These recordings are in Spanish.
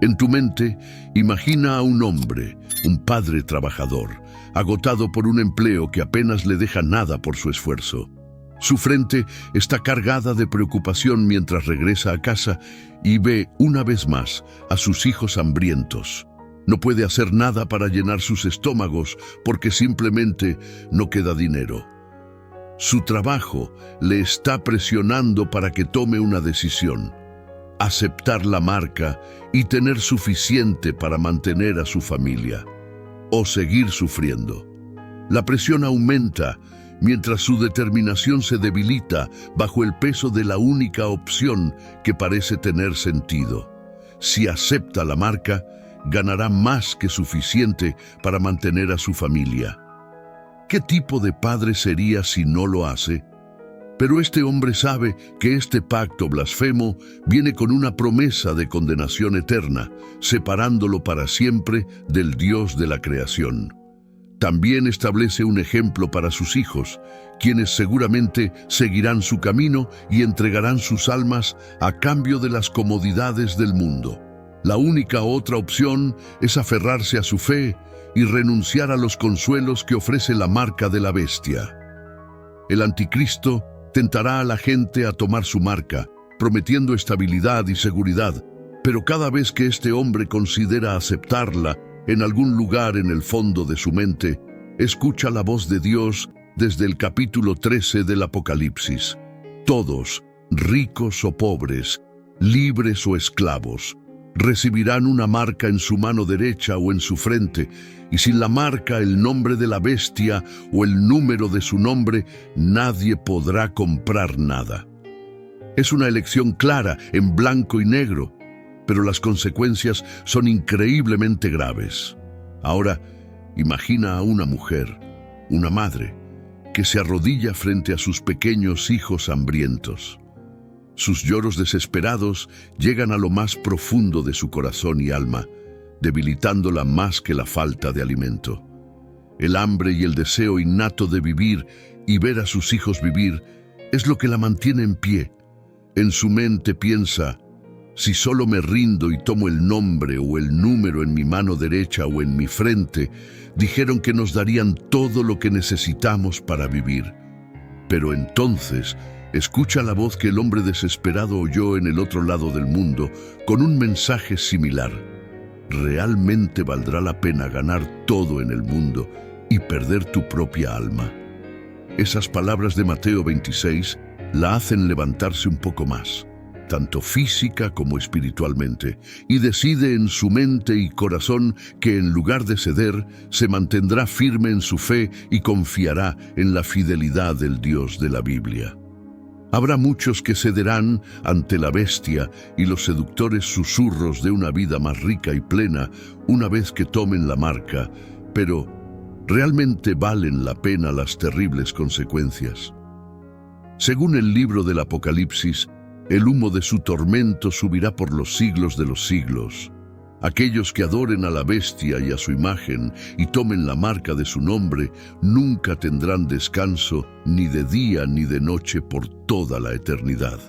En tu mente, imagina a un hombre, un padre trabajador, agotado por un empleo que apenas le deja nada por su esfuerzo. Su frente está cargada de preocupación mientras regresa a casa y ve una vez más a sus hijos hambrientos. No puede hacer nada para llenar sus estómagos porque simplemente no queda dinero. Su trabajo le está presionando para que tome una decisión: aceptar la marca y tener suficiente para mantener a su familia, o seguir sufriendo. La presión aumenta mientras su determinación se debilita bajo el peso de la única opción que parece tener sentido. Si acepta la marca, ganará más que suficiente para mantener a su familia. ¿Qué tipo de padre sería si no lo hace? Pero este hombre sabe que este pacto blasfemo viene con una promesa de condenación eterna, separándolo para siempre del Dios de la creación. También establece un ejemplo para sus hijos, quienes seguramente seguirán su camino y entregarán sus almas a cambio de las comodidades del mundo. La única otra opción es aferrarse a su fe y renunciar a los consuelos que ofrece la marca de la bestia. El anticristo tentará a la gente a tomar su marca, prometiendo estabilidad y seguridad, pero cada vez que este hombre considera aceptarla, en algún lugar en el fondo de su mente, escucha la voz de Dios desde el capítulo 13 del Apocalipsis. Todos, ricos o pobres, libres o esclavos, recibirán una marca en su mano derecha o en su frente, y sin la marca, el nombre de la bestia o el número de su nombre, nadie podrá comprar nada. Es una elección clara, en blanco y negro, pero las consecuencias son increíblemente graves. Ahora, imagina a una mujer, una madre, que se arrodilla frente a sus pequeños hijos hambrientos. Sus lloros desesperados llegan a lo más profundo de su corazón y alma, debilitándola más que la falta de alimento. El hambre y el deseo innato de vivir y ver a sus hijos vivir es lo que la mantiene en pie. En su mente piensa: si solo me rindo y tomo el nombre o el número en mi mano derecha o en mi frente, dijeron que nos darían todo lo que necesitamos para vivir. Pero entonces escucha la voz que el hombre desesperado oyó en el otro lado del mundo, con un mensaje similar: ¿realmente valdrá la pena ganar todo en el mundo y perder tu propia alma? Esas palabras de Mateo 26 la hacen levantarse un poco más, tanto física como espiritualmente, y decide en su mente y corazón que en lugar de ceder, se mantendrá firme en su fe y confiará en la fidelidad del Dios de la Biblia. Habrá muchos que cederán ante la bestia y los seductores susurros de una vida más rica y plena una vez que tomen la marca, pero ¿realmente valen la pena las terribles consecuencias? Según el libro del Apocalipsis, el humo de su tormento subirá por los siglos de los siglos. Aquellos que adoren a la bestia y a su imagen y tomen la marca de su nombre nunca tendrán descanso ni de día ni de noche por toda la eternidad.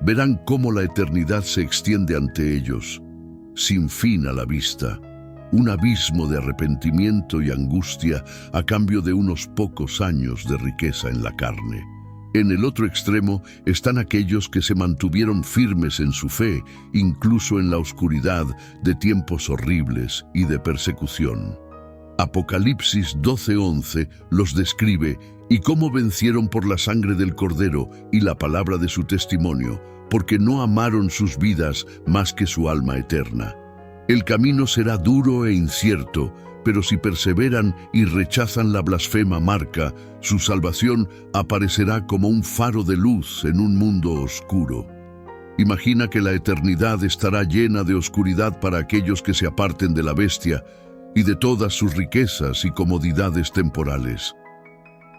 Verán cómo la eternidad se extiende ante ellos, sin fin a la vista, un abismo de arrepentimiento y angustia a cambio de unos pocos años de riqueza en la carne. En el otro extremo están aquellos que se mantuvieron firmes en su fe, incluso en la oscuridad de tiempos horribles y de persecución. Apocalipsis 12:11 los describe y cómo vencieron por la sangre del Cordero y la palabra de su testimonio, porque no amaron sus vidas más que su alma eterna. El camino será duro e incierto, pero si perseveran y rechazan la blasfema marca, su salvación aparecerá como un faro de luz en un mundo oscuro. Imagina que la eternidad estará llena de oscuridad para aquellos que se aparten de la bestia y de todas sus riquezas y comodidades temporales.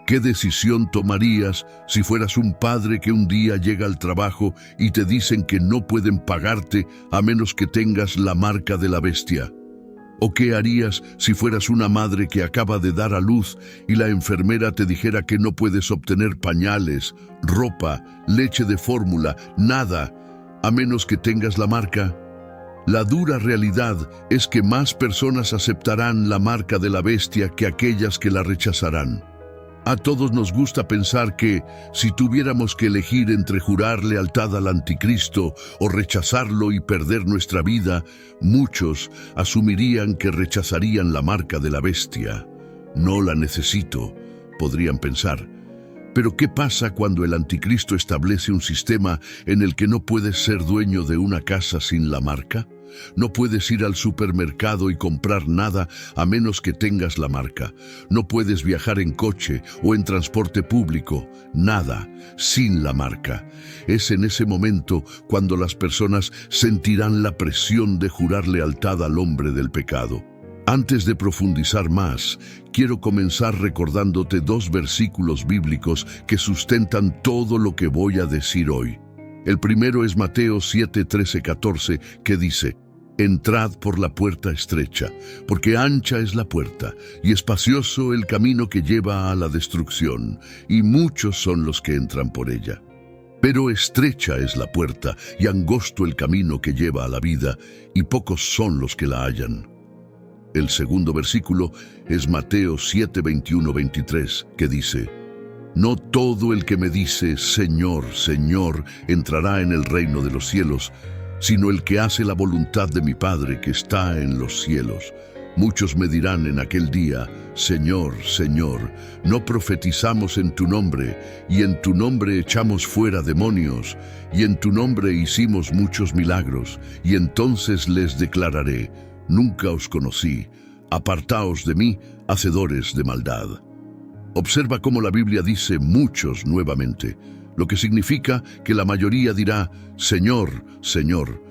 ¿Qué decisión tomarías si fueras un padre que un día llega al trabajo y te dicen que no pueden pagarte a menos que tengas la marca de la bestia? ¿O qué harías si fueras una madre que acaba de dar a luz y la enfermera te dijera que no puedes obtener pañales, ropa, leche de fórmula, nada, a menos que tengas la marca? La dura realidad es que más personas aceptarán la marca de la bestia que aquellas que la rechazarán. A todos nos gusta pensar que, si tuviéramos que elegir entre jurar lealtad al anticristo o rechazarlo y perder nuestra vida, muchos asumirían que rechazarían la marca de la bestia. No la necesito, podrían pensar. Pero ¿qué pasa cuando el anticristo establece un sistema en el que no puedes ser dueño de una casa sin la marca? No puedes ir al supermercado y comprar nada a menos que tengas la marca. No puedes viajar en coche o en transporte público, nada, sin la marca. Es en ese momento cuando las personas sentirán la presión de jurar lealtad al hombre del pecado. Antes de profundizar más, quiero comenzar recordándote dos versículos bíblicos que sustentan todo lo que voy a decir hoy. El primero es Mateo 7, 13, 14, que dice: «Entrad por la puerta estrecha, porque ancha es la puerta, y espacioso el camino que lleva a la destrucción, y muchos son los que entran por ella. Pero estrecha es la puerta, y angosto el camino que lleva a la vida, y pocos son los que la hallan». El segundo versículo es Mateo 7, 21, 23, que dice: «No todo el que me dice, Señor, Señor, entrará en el reino de los cielos, sino el que hace la voluntad de mi Padre que está en los cielos. Muchos me dirán en aquel día, Señor, Señor, ¿no profetizamos en tu nombre, y en tu nombre echamos fuera demonios, y en tu nombre hicimos muchos milagros? Y entonces les declararé, nunca os conocí, apartaos de mí, hacedores de maldad». Observa cómo la Biblia dice muchos nuevamente, lo que significa que la mayoría dirá, Señor, Señor.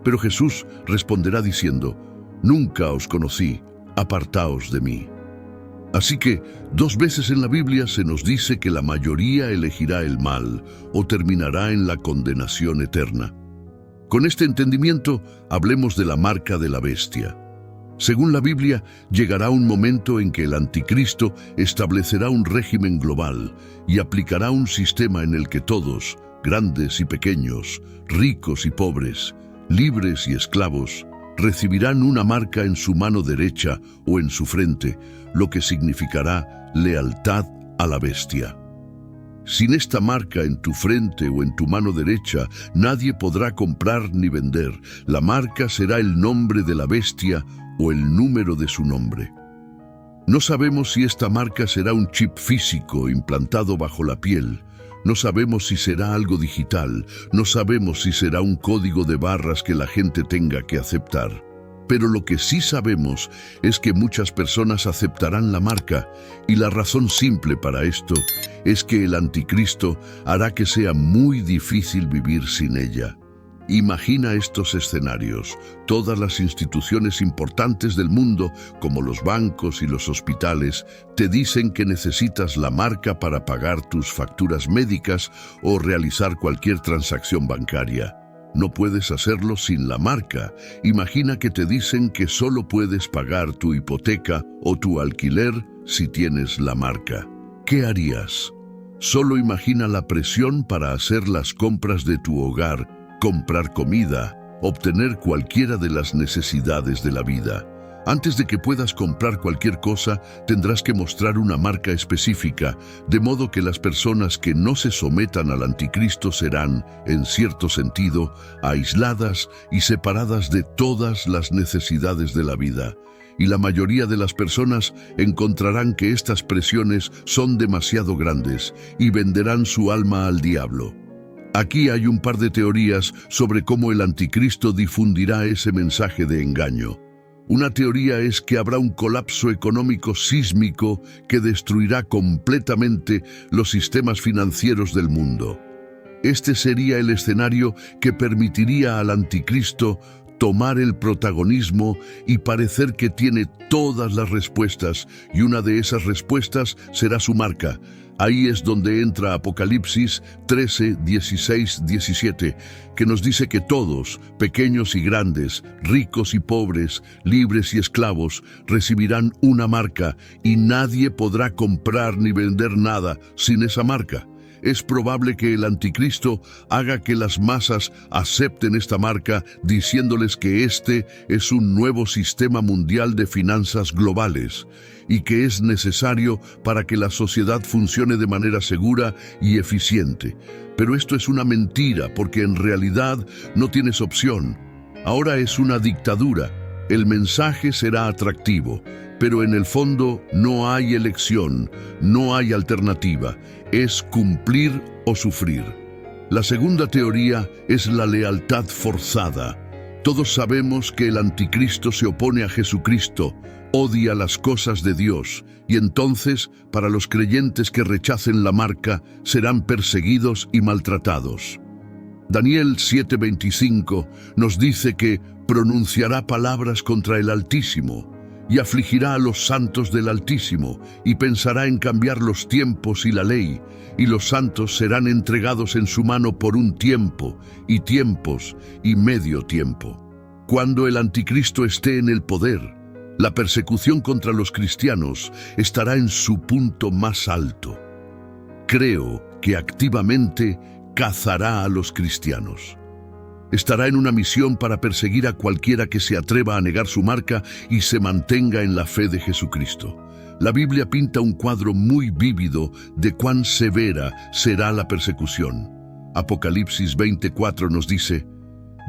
Pero Jesús responderá diciendo, nunca os conocí, apartaos de mí. Así que, dos veces en la Biblia se nos dice que la mayoría elegirá el mal o terminará en la condenación eterna. Con este entendimiento, hablemos de la marca de la bestia. Según la Biblia, llegará un momento en que el anticristo establecerá un régimen global y aplicará un sistema en el que todos, grandes y pequeños, ricos y pobres, libres y esclavos, recibirán una marca en su mano derecha o en su frente, lo que significará lealtad a la bestia. Sin esta marca en tu frente o en tu mano derecha, nadie podrá comprar ni vender. La marca será el nombre de la bestia o el número de su nombre. No sabemos si esta marca será un chip físico implantado bajo la piel. No sabemos si será algo digital. No sabemos si será un código de barras que la gente tenga que aceptar. Pero lo que sí sabemos es que muchas personas aceptarán la marca, y la razón simple para esto es que el anticristo hará que sea muy difícil vivir sin ella. Imagina estos escenarios. Todas las instituciones importantes del mundo, como los bancos y los hospitales, te dicen que necesitas la marca para pagar tus facturas médicas o realizar cualquier transacción bancaria. No puedes hacerlo sin la marca. Imagina que te dicen que solo puedes pagar tu hipoteca o tu alquiler si tienes la marca. ¿Qué harías? Solo imagina la presión para hacer las compras de tu hogar, comprar comida, obtener cualquiera de las necesidades de la vida. Antes de que puedas comprar cualquier cosa, tendrás que mostrar una marca específica, de modo que las personas que no se sometan al anticristo serán, en cierto sentido, aisladas y separadas de todas las necesidades de la vida. Y la mayoría de las personas encontrarán que estas presiones son demasiado grandes y venderán su alma al diablo. Aquí hay un par de teorías sobre cómo el anticristo difundirá ese mensaje de engaño. Una teoría es que habrá un colapso económico sísmico que destruirá completamente los sistemas financieros del mundo. Este sería el escenario que permitiría al anticristo tomar el protagonismo y parecer que tiene todas las respuestas, y una de esas respuestas será su marca. Ahí es donde entra Apocalipsis 13, 16, 17, que nos dice que todos, pequeños y grandes, ricos y pobres, libres y esclavos, recibirán una marca y nadie podrá comprar ni vender nada sin esa marca. es probable que el anticristo haga que las masas acepten esta marca diciéndoles que este es un nuevo sistema mundial de finanzas globales y que es necesario para que la sociedad funcione de manera segura y eficiente. Pero esto es una mentira porque en realidad no tienes opción. Ahora es una dictadura. El mensaje será atractivo, pero en el fondo no hay elección, no hay alternativa. Es cumplir o sufrir. La segunda teoría es la lealtad forzada. Todos sabemos que el anticristo se opone a Jesucristo, odia las cosas de Dios, y entonces, para los creyentes que rechacen la marca, serán perseguidos y maltratados. Daniel 7:25 nos dice que pronunciará palabras contra el Altísimo, y afligirá a los santos del Altísimo, y pensará en cambiar los tiempos y la ley, y los santos serán entregados en su mano por un tiempo, y tiempos, y medio tiempo. Cuando el anticristo esté en el poder, la persecución contra los cristianos estará en su punto más alto. Creo que activamente cazará a los cristianos. Estará en una misión para perseguir a cualquiera que se atreva a negar su marca y se mantenga en la fe de Jesucristo. La Biblia pinta un cuadro muy vívido de cuán severa será la persecución. Apocalipsis 24 nos dice: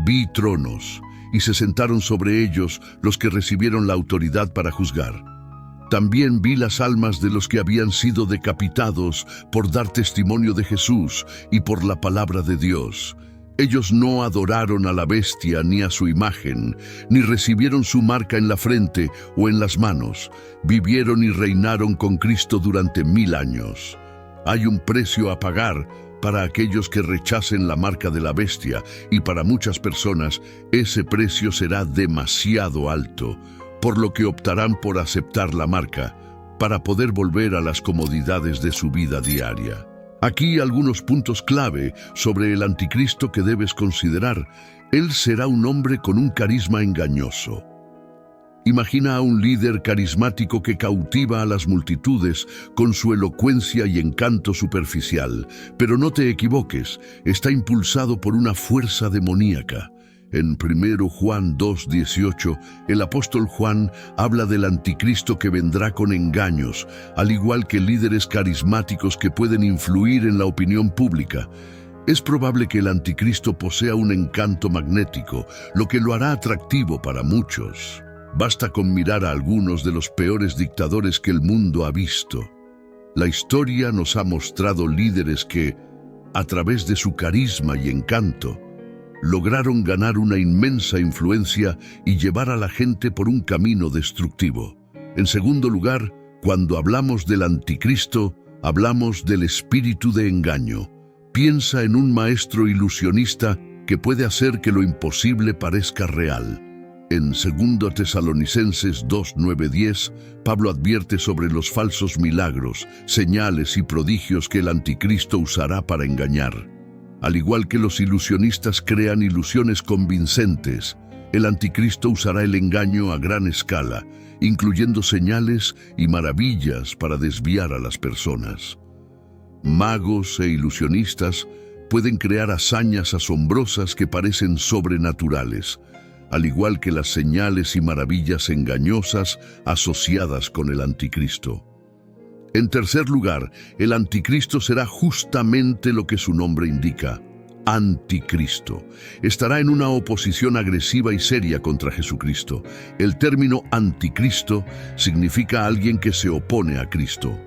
«Vi tronos, y se sentaron sobre ellos los que recibieron la autoridad para juzgar. También vi las almas de los que habían sido decapitados por dar testimonio de Jesús y por la palabra de Dios. Ellos no adoraron a la bestia ni a su imagen, ni recibieron su marca en la frente o en las manos. Vivieron y reinaron con Cristo durante 1000 años. Hay un precio a pagar para aquellos que rechacen la marca de la bestia, y para muchas personas ese precio será demasiado alto, por lo que optarán por aceptar la marca para poder volver a las comodidades de su vida diaria. Aquí algunos puntos clave sobre el anticristo que debes considerar. Él será un hombre con un carisma engañoso. Imagina a un líder carismático que cautiva a las multitudes con su elocuencia y encanto superficial. Pero no te equivoques, está impulsado por una fuerza demoníaca. En 1 Juan 2:18, el apóstol Juan habla del anticristo que vendrá con engaños, al igual que líderes carismáticos que pueden influir en la opinión pública. Es probable que el anticristo posea un encanto magnético, lo que lo hará atractivo para muchos. Basta con mirar a algunos de los peores dictadores que el mundo ha visto. La historia nos ha mostrado líderes que, a través de su carisma y encanto, lograron ganar una inmensa influencia y llevar a la gente por un camino destructivo. En segundo lugar, cuando hablamos del anticristo, hablamos del espíritu de engaño. Piensa en un maestro ilusionista que puede hacer que lo imposible parezca real. En 2 Tesalonicenses 2:9-10, Pablo advierte sobre los falsos milagros, señales y prodigios que el anticristo usará para engañar. Al igual que los ilusionistas crean ilusiones convincentes, el anticristo usará el engaño a gran escala, incluyendo señales y maravillas para desviar a las personas. Magos e ilusionistas pueden crear hazañas asombrosas que parecen sobrenaturales, al igual que las señales y maravillas engañosas asociadas con el anticristo. En tercer lugar, el anticristo será justamente lo que su nombre indica: anticristo. Estará en una oposición agresiva y seria contra Jesucristo. El término anticristo significa alguien que se opone a Cristo.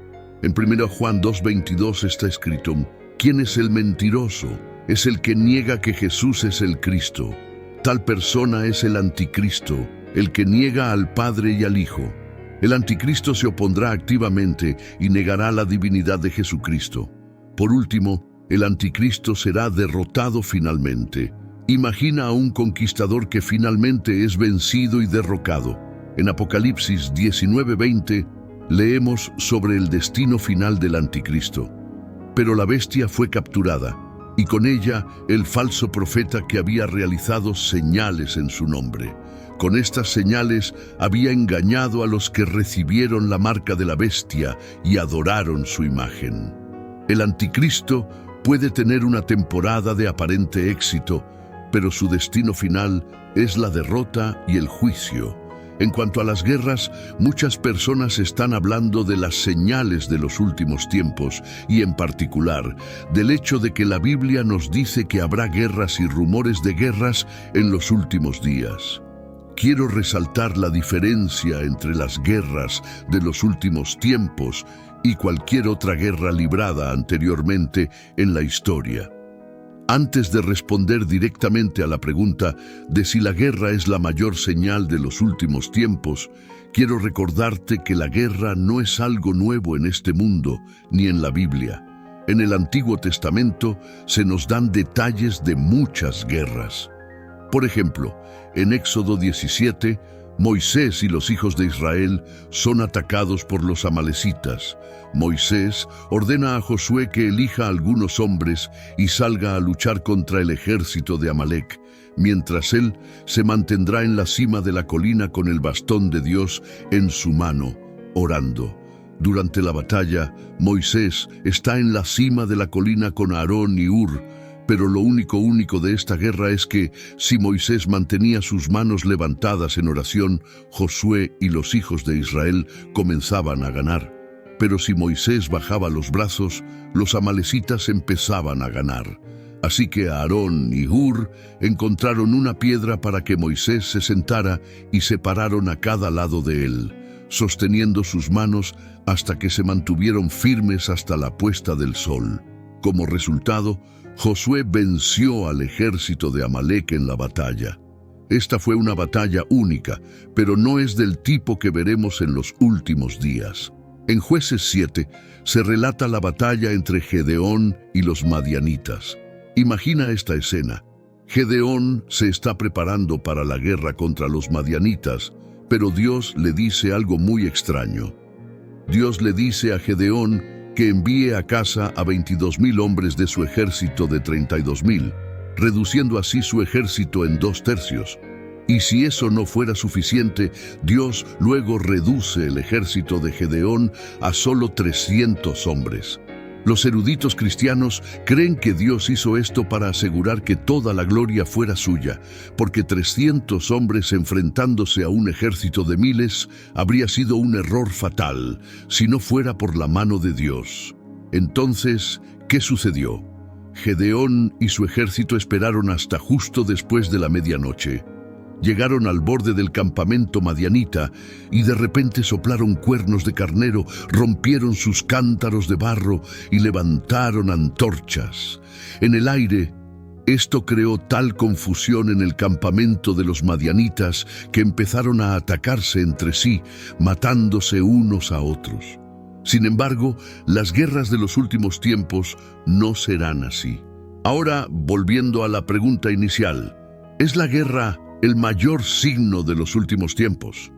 En 1 Juan 2:22 está escrito: ¿Quién es el mentiroso? Es el que niega que Jesús es el Cristo. Tal persona es el anticristo, el que niega al Padre y al Hijo. El anticristo se opondrá activamente y negará la divinidad de Jesucristo. Por último, el anticristo será derrotado finalmente. Imagina a un conquistador que finalmente es vencido y derrocado. En Apocalipsis 19:20 leemos sobre el destino final del anticristo. Pero la bestia fue capturada, y con ella el falso profeta que había realizado señales en su nombre. Con estas señales había engañado a los que recibieron la marca de la bestia y adoraron su imagen. El anticristo puede tener una temporada de aparente éxito, pero su destino final es la derrota y el juicio. En cuanto a las guerras, muchas personas están hablando de las señales de los últimos tiempos y, en particular, del hecho de que la Biblia nos dice que habrá guerras y rumores de guerras en los últimos días. Quiero resaltar la diferencia entre las guerras de los últimos tiempos y cualquier otra guerra librada anteriormente en la historia. Antes de responder directamente a la pregunta de si la guerra es la mayor señal de los últimos tiempos, quiero recordarte que la guerra no es algo nuevo en este mundo ni en la Biblia. En el Antiguo Testamento se nos dan detalles de muchas guerras. Por ejemplo, en Éxodo 17, Moisés y los hijos de Israel son atacados por los amalecitas. Moisés ordena a Josué que elija a algunos hombres y salga a luchar contra el ejército de Amalec, mientras él se mantendrá en la cima de la colina con el bastón de Dios en su mano, orando. Durante la batalla, Moisés está en la cima de la colina con Aarón y Hur, pero lo único de esta guerra es que, si Moisés mantenía sus manos levantadas en oración, Josué y los hijos de Israel comenzaban a ganar. Pero si Moisés bajaba los brazos, los amalecitas empezaban a ganar. Así que Aarón y Hur encontraron una piedra para que Moisés se sentara y se pararon a cada lado de él, sosteniendo sus manos hasta que se mantuvieron firmes hasta la puesta del sol. Como resultado, Josué venció al ejército de Amalec en la batalla. Esta fue una batalla única, pero no es del tipo que veremos en los últimos días. En Jueces 7 se relata la batalla entre Gedeón y los madianitas. Imagina esta escena. Gedeón se está preparando para la guerra contra los madianitas, pero Dios le dice algo muy extraño. Dios le dice a Gedeón que envíe a casa a 22,000 hombres de su ejército de 32,000, reduciendo así su ejército en 2/3. Y si eso no fuera suficiente, Dios luego reduce el ejército de Gedeón a solo 300 hombres. Los eruditos cristianos creen que Dios hizo esto para asegurar que toda la gloria fuera suya, porque 300 hombres enfrentándose a un ejército de miles habría sido un error fatal, si no fuera por la mano de Dios. Entonces, ¿qué sucedió? Gedeón y su ejército esperaron hasta justo después de la medianoche. Llegaron al borde del campamento madianita y de repente soplaron cuernos de carnero, rompieron sus cántaros de barro y levantaron antorchas. En el aire, esto creó tal confusión en el campamento de los madianitas que empezaron a atacarse entre sí, matándose unos a otros. Sin embargo, las guerras de los últimos tiempos no serán así. Ahora, volviendo a la pregunta inicial, ¿es la guerra el mayor signo de los últimos tiempos?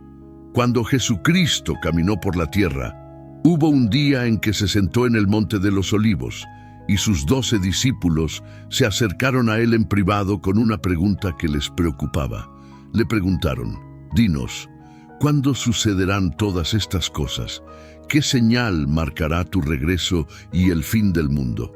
Cuando Jesucristo caminó por la tierra, hubo un día en que se sentó en el Monte de los Olivos y sus 12 discípulos se acercaron a él en privado con una pregunta que les preocupaba. Le preguntaron: «Dinos, ¿cuándo sucederán todas estas cosas? ¿Qué señal marcará tu regreso y el fin del mundo?».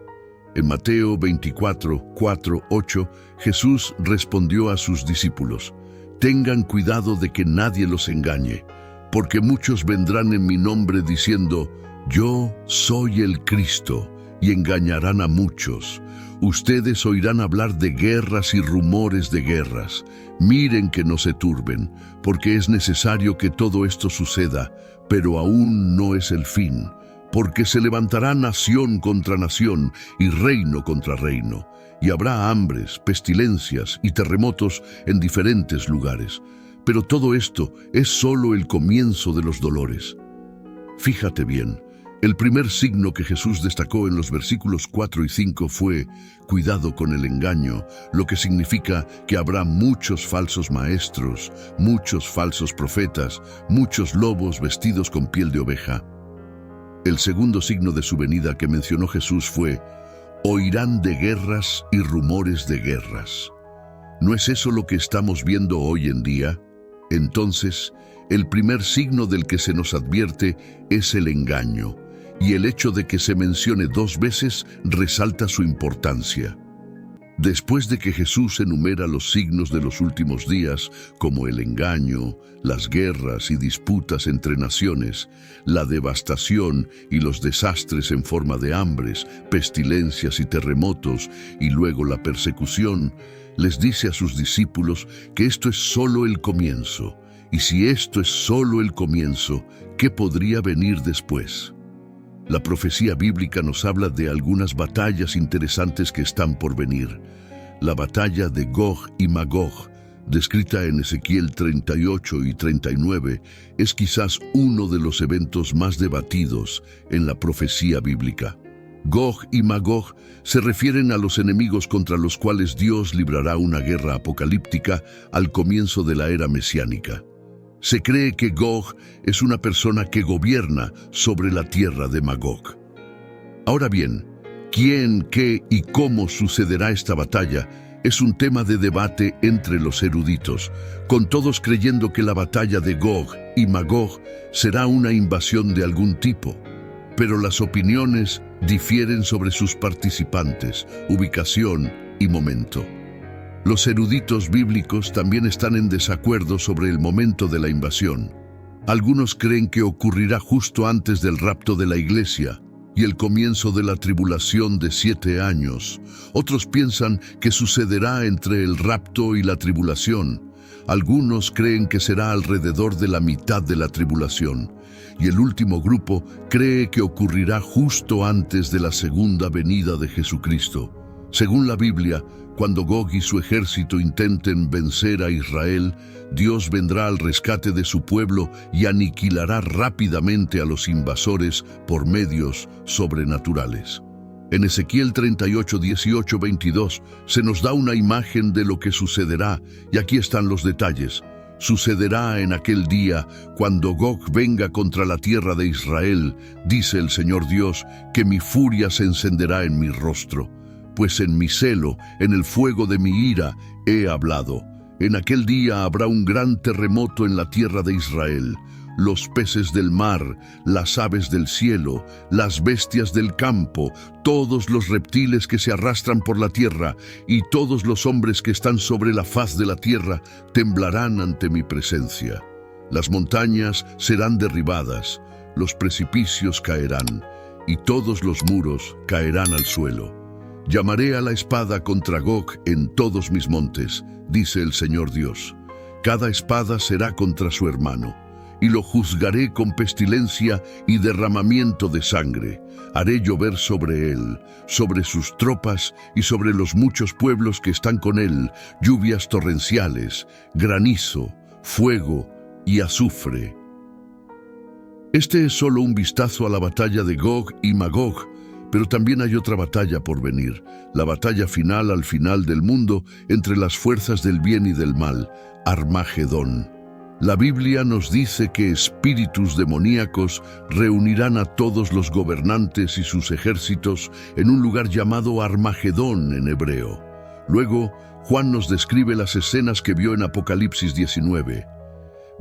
En Mateo 24, 4, 8, Jesús respondió a sus discípulos: «Tengan cuidado de que nadie los engañe, porque muchos vendrán en mi nombre diciendo: Yo soy el Cristo, y engañarán a muchos. Ustedes oirán hablar de guerras y rumores de guerras. Miren que no se turben, porque es necesario que todo esto suceda, pero aún no es el fin. Porque se levantará nación contra nación y reino contra reino, y habrá hambres, pestilencias y terremotos en diferentes lugares. Pero todo esto es solo el comienzo de los dolores». Fíjate bien, el primer signo que Jesús destacó en los versículos 4 y 5 fue «cuidado con el engaño», lo que significa que habrá muchos falsos maestros, muchos falsos profetas, muchos lobos vestidos con piel de oveja. El segundo signo de su venida que mencionó Jesús fue: «oirán de guerras y rumores de guerras». ¿No es eso lo que estamos viendo hoy en día? Entonces, el primer signo del que se nos advierte es el engaño. y el hecho de que se mencione 2 veces resalta su importancia. Después de que Jesús enumera los signos de los últimos días, como el engaño, las guerras y disputas entre naciones, la devastación y los desastres en forma de hambres, pestilencias y terremotos, y luego la persecución, les dice a sus discípulos que esto es solo el comienzo. Y si esto es solo el comienzo, ¿qué podría venir después? La profecía bíblica nos habla de algunas batallas interesantes que están por venir. La batalla de Gog y Magog, descrita en Ezequiel 38 y 39, es quizás uno de los eventos más debatidos en la profecía bíblica. Gog y Magog se refieren a los enemigos contra los cuales Dios librará una guerra apocalíptica al comienzo de la era mesiánica. Se cree que Gog es una persona que gobierna sobre la tierra de Magog. Ahora bien, quién, qué y cómo sucederá esta batalla es un tema de debate entre los eruditos, con todos creyendo que la batalla de Gog y Magog será una invasión de algún tipo. Pero las opiniones difieren sobre sus participantes, ubicación y momento. Los eruditos bíblicos también están en desacuerdo sobre el momento de la invasión. Algunos creen que ocurrirá justo antes del rapto de la iglesia y el comienzo de la tribulación de 7 años. Otros piensan que sucederá entre el rapto y la tribulación. Algunos creen que será alrededor de la mitad de la tribulación. Y el último grupo cree que ocurrirá justo antes de la segunda venida de Jesucristo. Según la Biblia, cuando Gog y su ejército intenten vencer a Israel, Dios vendrá al rescate de su pueblo y aniquilará rápidamente a los invasores por medios sobrenaturales. En Ezequiel 38, 18, 22 se nos da una imagen de lo que sucederá, y aquí están los detalles. Sucederá en aquel día, cuando Gog venga contra la tierra de Israel, dice el Señor Dios, que mi furia se encenderá en mi rostro. Pues en mi celo, en el fuego de mi ira, he hablado. En aquel día habrá un gran terremoto en la tierra de Israel. Los peces del mar, las aves del cielo, las bestias del campo, todos los reptiles que se arrastran por la tierra y todos los hombres que están sobre la faz de la tierra temblarán ante mi presencia. Las montañas serán derribadas, los precipicios caerán y todos los muros caerán al suelo. Llamaré a la espada contra Gog en todos mis montes, dice el Señor Dios. Cada espada será contra su hermano, y lo juzgaré con pestilencia y derramamiento de sangre. Haré llover sobre él, sobre sus tropas y sobre los muchos pueblos que están con él, lluvias torrenciales, granizo, fuego y azufre. Este es solo un vistazo a la batalla de Gog y Magog, pero también hay otra batalla por venir, la batalla final al final del mundo entre las fuerzas del bien y del mal, Armagedón. La Biblia nos dice que espíritus demoníacos reunirán a todos los gobernantes y sus ejércitos en un lugar llamado Armagedón en hebreo. Luego, Juan nos describe las escenas que vio en Apocalipsis 19.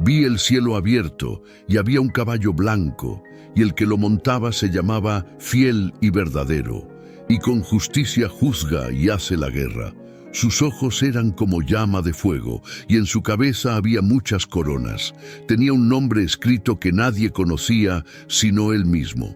Vi el cielo abierto y había un caballo blanco, y el que lo montaba se llamaba Fiel y Verdadero, y con justicia juzga y hace la guerra. Sus ojos eran como llama de fuego, y en su cabeza había muchas coronas. Tenía un nombre escrito que nadie conocía sino él mismo.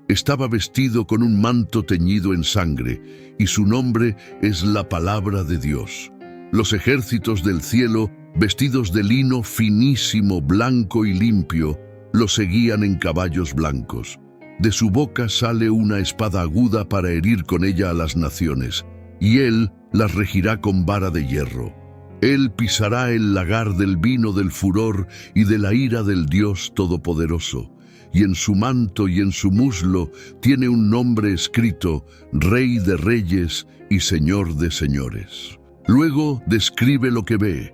Estaba vestido con un manto teñido en sangre, y su nombre es la Palabra de Dios. Los ejércitos del cielo, vestidos de lino finísimo, blanco y limpio, lo seguían en caballos blancos. De su boca sale una espada aguda para herir con ella a las naciones, y él las regirá con vara de hierro. Él pisará el lagar del vino del furor y de la ira del Dios Todopoderoso, y en su manto y en su muslo tiene un nombre escrito, Rey de Reyes y Señor de Señores. Luego describe lo que ve.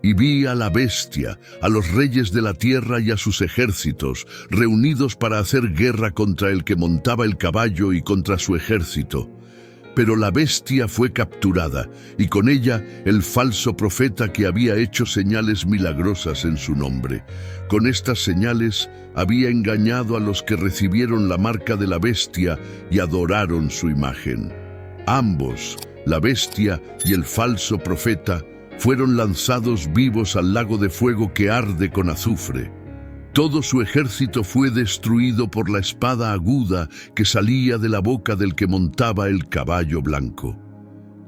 Y vi a la bestia, a los reyes de la tierra y a sus ejércitos, reunidos para hacer guerra contra el que montaba el caballo y contra su ejército. Pero la bestia fue capturada, y con ella el falso profeta que había hecho señales milagrosas en su nombre. Con estas señales había engañado a los que recibieron la marca de la bestia y adoraron su imagen. Ambos, la bestia y el falso profeta, fueron lanzados vivos al lago de fuego que arde con azufre. Todo su ejército fue destruido por la espada aguda que salía de la boca del que montaba el caballo blanco.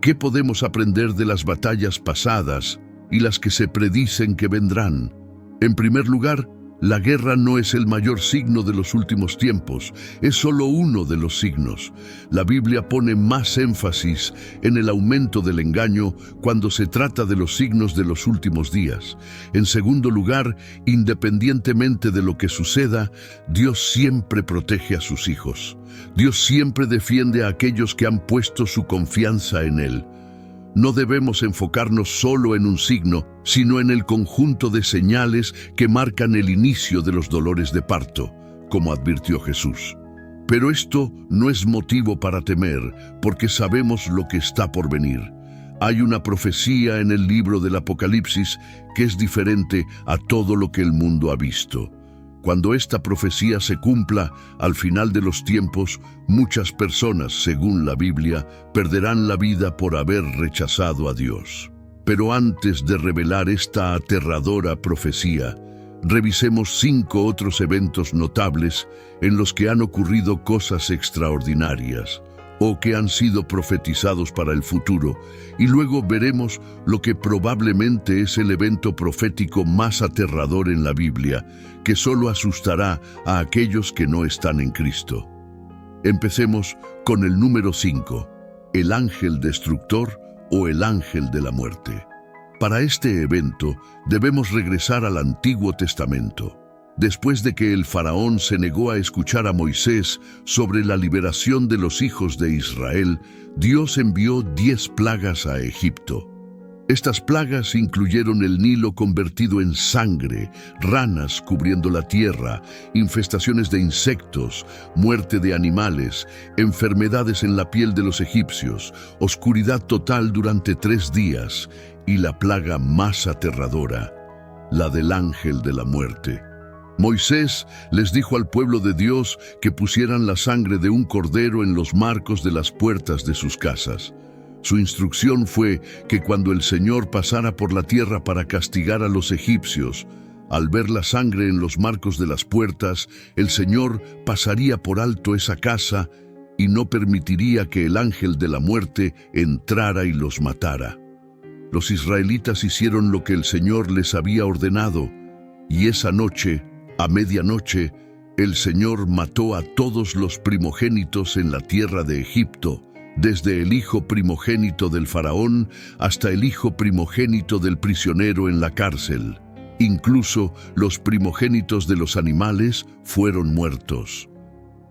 ¿Qué podemos aprender de las batallas pasadas y las que se predicen que vendrán? En primer lugar, la guerra no es el mayor signo de los últimos tiempos, es solo uno de los signos. La Biblia pone más énfasis en el aumento del engaño cuando se trata de los signos de los últimos días. En segundo lugar, independientemente de lo que suceda, Dios siempre protege a sus hijos. Dios siempre defiende a aquellos que han puesto su confianza en Él. No debemos enfocarnos solo en un signo, sino en el conjunto de señales que marcan el inicio de los dolores de parto, como advirtió Jesús. Pero esto no es motivo para temer, porque sabemos lo que está por venir. Hay una profecía en el libro del Apocalipsis que es diferente a todo lo que el mundo ha visto. Cuando esta profecía se cumpla, al final de los tiempos, muchas personas, según la Biblia, perderán la vida por haber rechazado a Dios. Pero antes de revelar esta aterradora profecía, revisemos 5 otros eventos notables en los que han ocurrido cosas extraordinarias o que han sido profetizados para el futuro, y luego veremos lo que probablemente es el evento profético más aterrador en la Biblia, que solo asustará a aquellos que no están en Cristo. Empecemos con el número 5, el ángel destructor o el ángel de la muerte. Para este evento debemos regresar al Antiguo Testamento. Después de que el faraón se negó a escuchar a Moisés sobre la liberación de los hijos de Israel, Dios envió 10 plagas a Egipto. Estas plagas incluyeron el Nilo convertido en sangre, ranas cubriendo la tierra, infestaciones de insectos, muerte de animales, enfermedades en la piel de los egipcios, oscuridad total durante 3 días y la plaga más aterradora, la del ángel de la muerte. Moisés les dijo al pueblo de Dios que pusieran la sangre de un cordero en los marcos de las puertas de sus casas. Su instrucción fue que cuando el Señor pasara por la tierra para castigar a los egipcios, al ver la sangre en los marcos de las puertas, el Señor pasaría por alto esa casa y no permitiría que el ángel de la muerte entrara y los matara. Los israelitas hicieron lo que el Señor les había ordenado, y esa noche, a medianoche, el Señor mató a todos los primogénitos en la tierra de Egipto, desde el hijo primogénito del faraón hasta el hijo primogénito del prisionero en la cárcel. Incluso los primogénitos de los animales fueron muertos.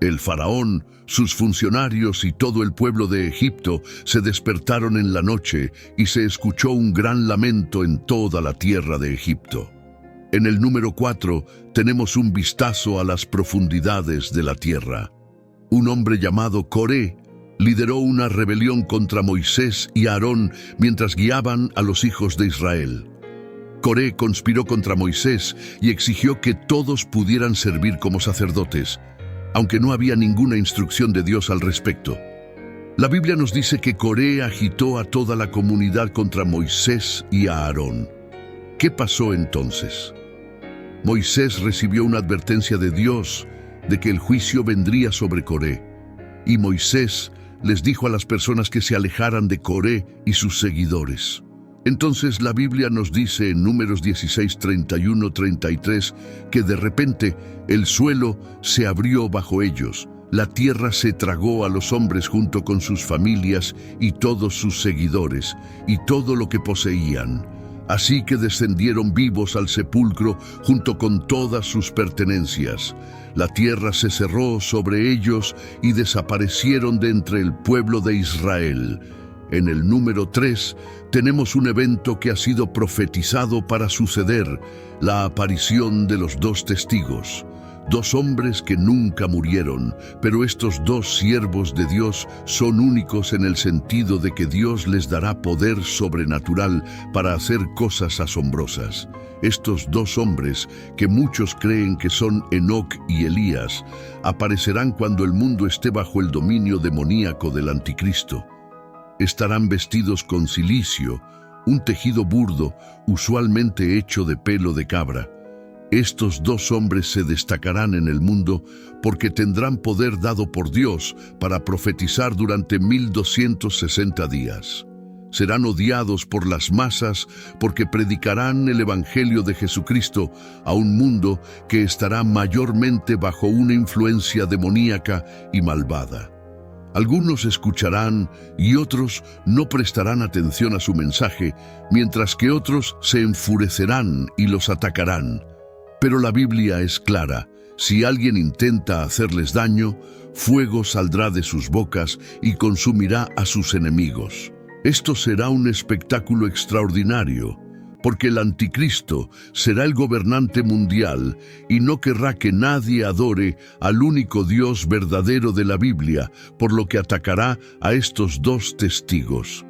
El faraón, sus funcionarios y todo el pueblo de Egipto se despertaron en la noche y se escuchó un gran lamento en toda la tierra de Egipto. En el número 4 tenemos un vistazo a las profundidades de la tierra. Un hombre llamado Coré lideró una rebelión contra Moisés y Aarón mientras guiaban a los hijos de Israel. Coré conspiró contra Moisés y exigió que todos pudieran servir como sacerdotes, aunque no había ninguna instrucción de Dios al respecto. La Biblia nos dice que Coré agitó a toda la comunidad contra Moisés y a Aarón. ¿Qué pasó entonces? Moisés recibió una advertencia de Dios de que el juicio vendría sobre Coré, y Moisés les dijo a las personas que se alejaran de Coré y sus seguidores. Entonces la Biblia nos dice en Números 16, 31, 33, que de repente el suelo se abrió bajo ellos, la tierra se tragó a los hombres junto con sus familias y todos sus seguidores, y todo lo que poseían. Así que descendieron vivos al sepulcro junto con todas sus pertenencias. La tierra se cerró sobre ellos y desaparecieron de entre el pueblo de Israel. En el número 3 tenemos un evento que ha sido profetizado para suceder, la aparición de los 2 testigos. dos hombres que nunca murieron, pero estos dos siervos de Dios son únicos en el sentido de que Dios les dará poder sobrenatural para hacer cosas asombrosas. Estos dos hombres, que muchos creen que son Enoc y Elías, aparecerán cuando el mundo esté bajo el dominio demoníaco del anticristo. Estarán vestidos con cilicio, un tejido burdo, usualmente hecho de pelo de cabra. Estos dos hombres se destacarán en el mundo porque tendrán poder dado por Dios para profetizar durante 1260 días. Serán odiados por las masas porque predicarán el Evangelio de Jesucristo a un mundo que estará mayormente bajo una influencia demoníaca y malvada. Algunos escucharán y otros no prestarán atención a su mensaje, mientras que otros se enfurecerán y los atacarán. Pero la Biblia es clara: si alguien intenta hacerles daño, fuego saldrá de sus bocas y consumirá a sus enemigos. Esto será un espectáculo extraordinario, porque el anticristo será el gobernante mundial y no querrá que nadie adore al único Dios verdadero de la Biblia, por lo que atacará a estos dos testigos.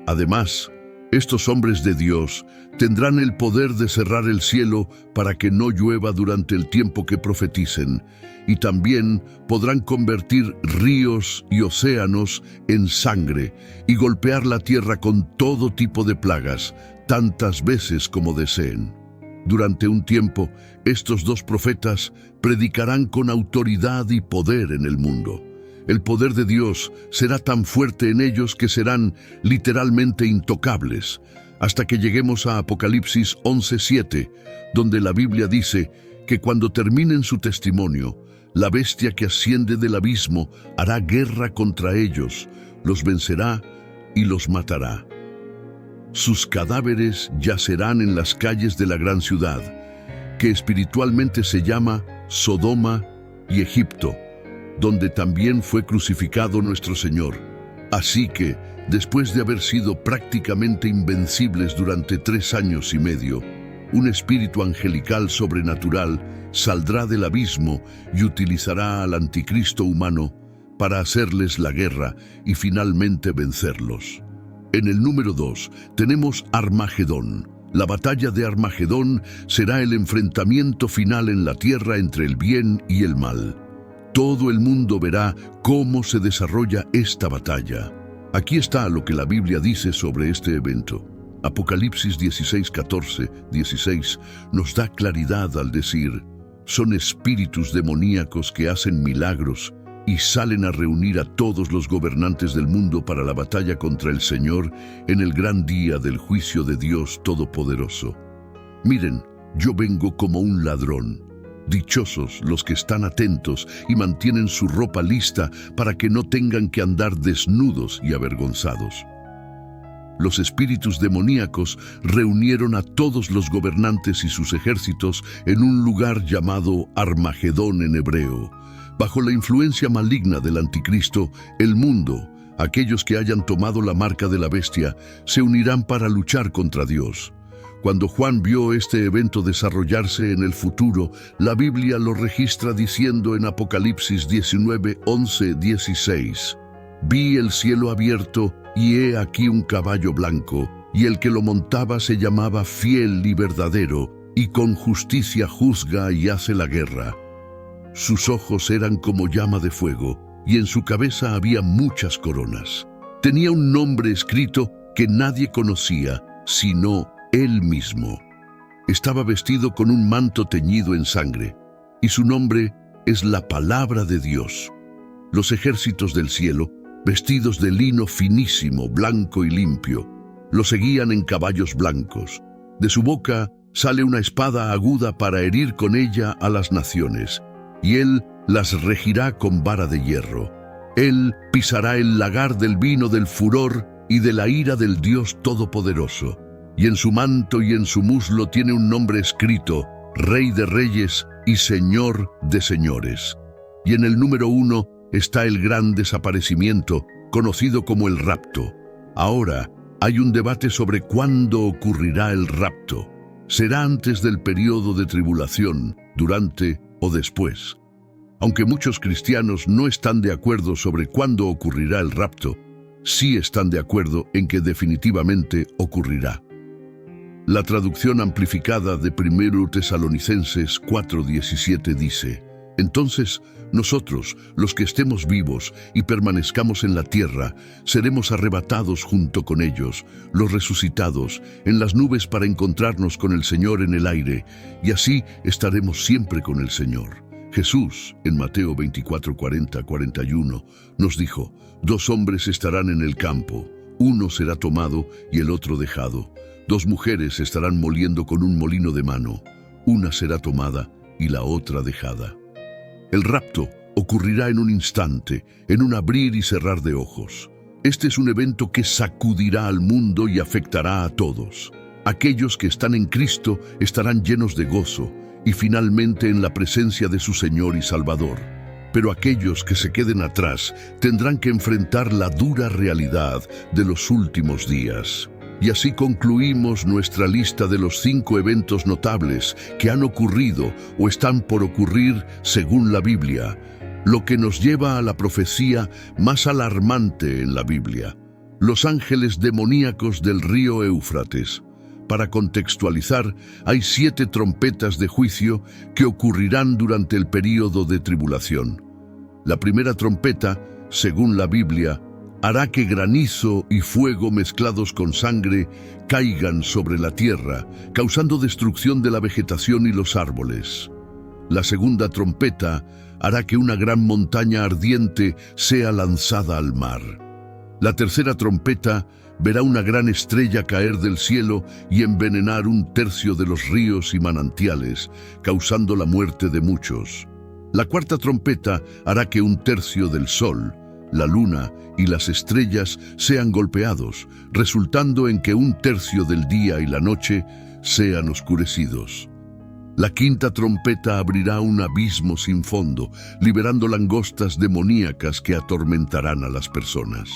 Además, estos hombres de Dios tendrán el poder de cerrar el cielo para que no llueva durante el tiempo que profeticen, y también podrán convertir ríos y océanos en sangre y golpear la tierra con todo tipo de plagas, tantas veces como deseen. Durante un tiempo, estos dos profetas predicarán con autoridad y poder en el mundo. El poder de Dios será tan fuerte en ellos que serán literalmente intocables, hasta que lleguemos a Apocalipsis 11:7, donde la Biblia dice que cuando terminen su testimonio, la bestia que asciende del abismo hará guerra contra ellos, los vencerá y los matará. Sus cadáveres yacerán en las calles de la gran ciudad, que espiritualmente se llama Sodoma y Egipto, donde también fue crucificado nuestro Señor. Así que, después de haber sido prácticamente invencibles durante 3 años y medio, un espíritu angelical sobrenatural saldrá del abismo y utilizará al anticristo humano para hacerles la guerra y finalmente vencerlos. En el número 2 tenemos Armagedón. La batalla de Armagedón será el enfrentamiento final en la tierra entre el bien y el mal. Todo el mundo verá cómo se desarrolla esta batalla. Aquí está lo que la Biblia dice sobre este evento. Apocalipsis 16:14-16 nos da claridad al decir: son espíritus demoníacos que hacen milagros y salen a reunir a todos los gobernantes del mundo para la batalla contra el Señor en el gran día del juicio de Dios Todopoderoso. Miren, yo vengo como un ladrón. Dichosos los que están atentos y mantienen su ropa lista para que no tengan que andar desnudos y avergonzados. Los espíritus demoníacos reunieron a todos los gobernantes y sus ejércitos en un lugar llamado Armagedón en hebreo. Bajo la influencia maligna del anticristo, el mundo, aquellos que hayan tomado la marca de la bestia, se unirán para luchar contra Dios. Cuando Juan vio este evento desarrollarse en el futuro, la Biblia lo registra diciendo en Apocalipsis 19:11-16: vi el cielo abierto y he aquí un caballo blanco, y el que lo montaba se llamaba Fiel y Verdadero, y con justicia juzga y hace la guerra. Sus ojos eran como llama de fuego, y en su cabeza había muchas coronas. Tenía un nombre escrito que nadie conocía, sino él mismo. Estaba vestido con un manto teñido en sangre, y su nombre es la Palabra de Dios. Los ejércitos del cielo, vestidos de lino finísimo, blanco y limpio, lo seguían en caballos blancos. De su boca sale una espada aguda para herir con ella a las naciones, y él las regirá con vara de hierro. Él pisará el lagar del vino del furor y de la ira del Dios Todopoderoso. Y en su manto y en su muslo tiene un nombre escrito: Rey de Reyes y Señor de Señores. Y en el número 1 está el gran desaparecimiento, conocido como el rapto. Ahora hay un debate sobre cuándo ocurrirá el rapto. ¿Será antes del período de tribulación, durante o después. Aunque muchos cristianos no están de acuerdo sobre cuándo ocurrirá el rapto, sí están de acuerdo en que definitivamente ocurrirá. La traducción amplificada de 1 Tesalonicenses 4:17 dice: entonces, nosotros, los que estemos vivos y permanezcamos en la tierra, seremos arrebatados junto con ellos, los resucitados, en las nubes para encontrarnos con el Señor en el aire, y así estaremos siempre con el Señor. Jesús, en Mateo 24:40-41, nos dijo: 2 hombres estarán en el campo, uno será tomado y el otro dejado. 2 mujeres estarán moliendo con un molino de mano, una será tomada y la otra dejada. El rapto ocurrirá en un instante, en un abrir y cerrar de ojos. Este es un evento que sacudirá al mundo y afectará a todos. Aquellos que están en Cristo estarán llenos de gozo y finalmente en la presencia de su Señor y Salvador. Pero aquellos que se queden atrás tendrán que enfrentar la dura realidad de los últimos días. Y así concluimos nuestra lista de los 5 eventos notables que han ocurrido o están por ocurrir según la Biblia, lo que nos lleva a la profecía más alarmante en la Biblia: los ángeles demoníacos del río Éufrates. Para contextualizar, hay 7 trompetas de juicio que ocurrirán durante el período de tribulación. La primera trompeta, según la Biblia, hará que granizo y fuego mezclados con sangre caigan sobre la tierra, causando destrucción de la vegetación y los árboles. La segunda trompeta hará que una gran montaña ardiente sea lanzada al mar. La tercera trompeta verá una gran estrella caer del cielo y envenenar 1/3 de los ríos y manantiales, causando la muerte de muchos. La cuarta trompeta hará que 1/3 del sol, la luna y las estrellas sean golpeados, resultando en que 1/3 del día y la noche sean oscurecidos. La quinta trompeta abrirá un abismo sin fondo, liberando langostas demoníacas que atormentarán a las personas.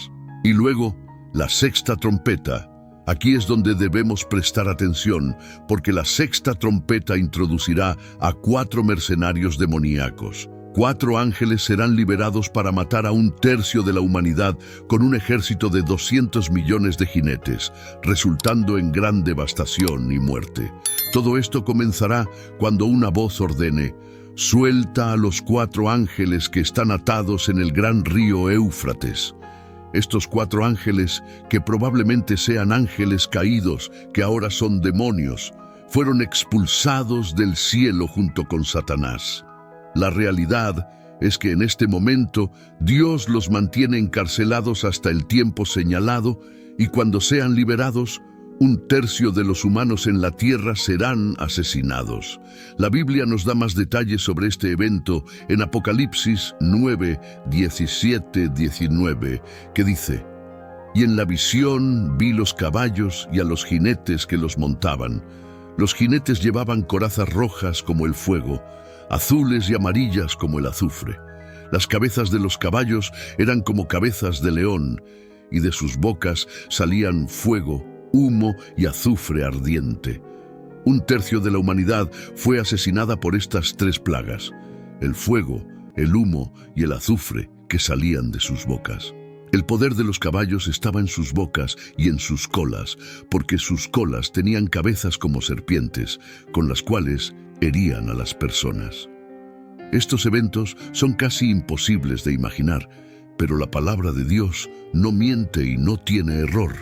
Y luego, la sexta trompeta. Aquí es donde debemos prestar atención, porque la sexta trompeta introducirá a 4 mercenarios demoníacos. 4 ángeles serán liberados para matar a 1/3 de la humanidad con un ejército de 200 millones de jinetes, resultando en gran devastación y muerte. Todo esto comenzará cuando una voz ordene: suelta a los 4 ángeles que están atados en el gran río Éufrates. Estos 4 ángeles, que probablemente sean ángeles caídos, que ahora son demonios, fueron expulsados del cielo junto con Satanás. La realidad es que en este momento Dios los mantiene encarcelados hasta el tiempo señalado, y cuando sean liberados, 1/3 de los humanos en la tierra serán asesinados. La Biblia nos da más detalles sobre este evento en Apocalipsis 9, 17-19, que dice: y en la visión vi los caballos y a los jinetes que los montaban. Los jinetes llevaban corazas rojas como el fuego, azules y amarillas como el azufre. Las cabezas de los caballos eran como cabezas de león, y de sus bocas salían fuego, humo y azufre ardiente. 1/3 de la humanidad fue asesinada por estas 3 plagas: el fuego, el humo y el azufre que salían de sus bocas. El poder de los caballos estaba en sus bocas y en sus colas, porque sus colas tenían cabezas como serpientes, con las cuales herían a las personas. Estos eventos son casi imposibles de imaginar, pero la palabra de Dios no miente y no tiene error.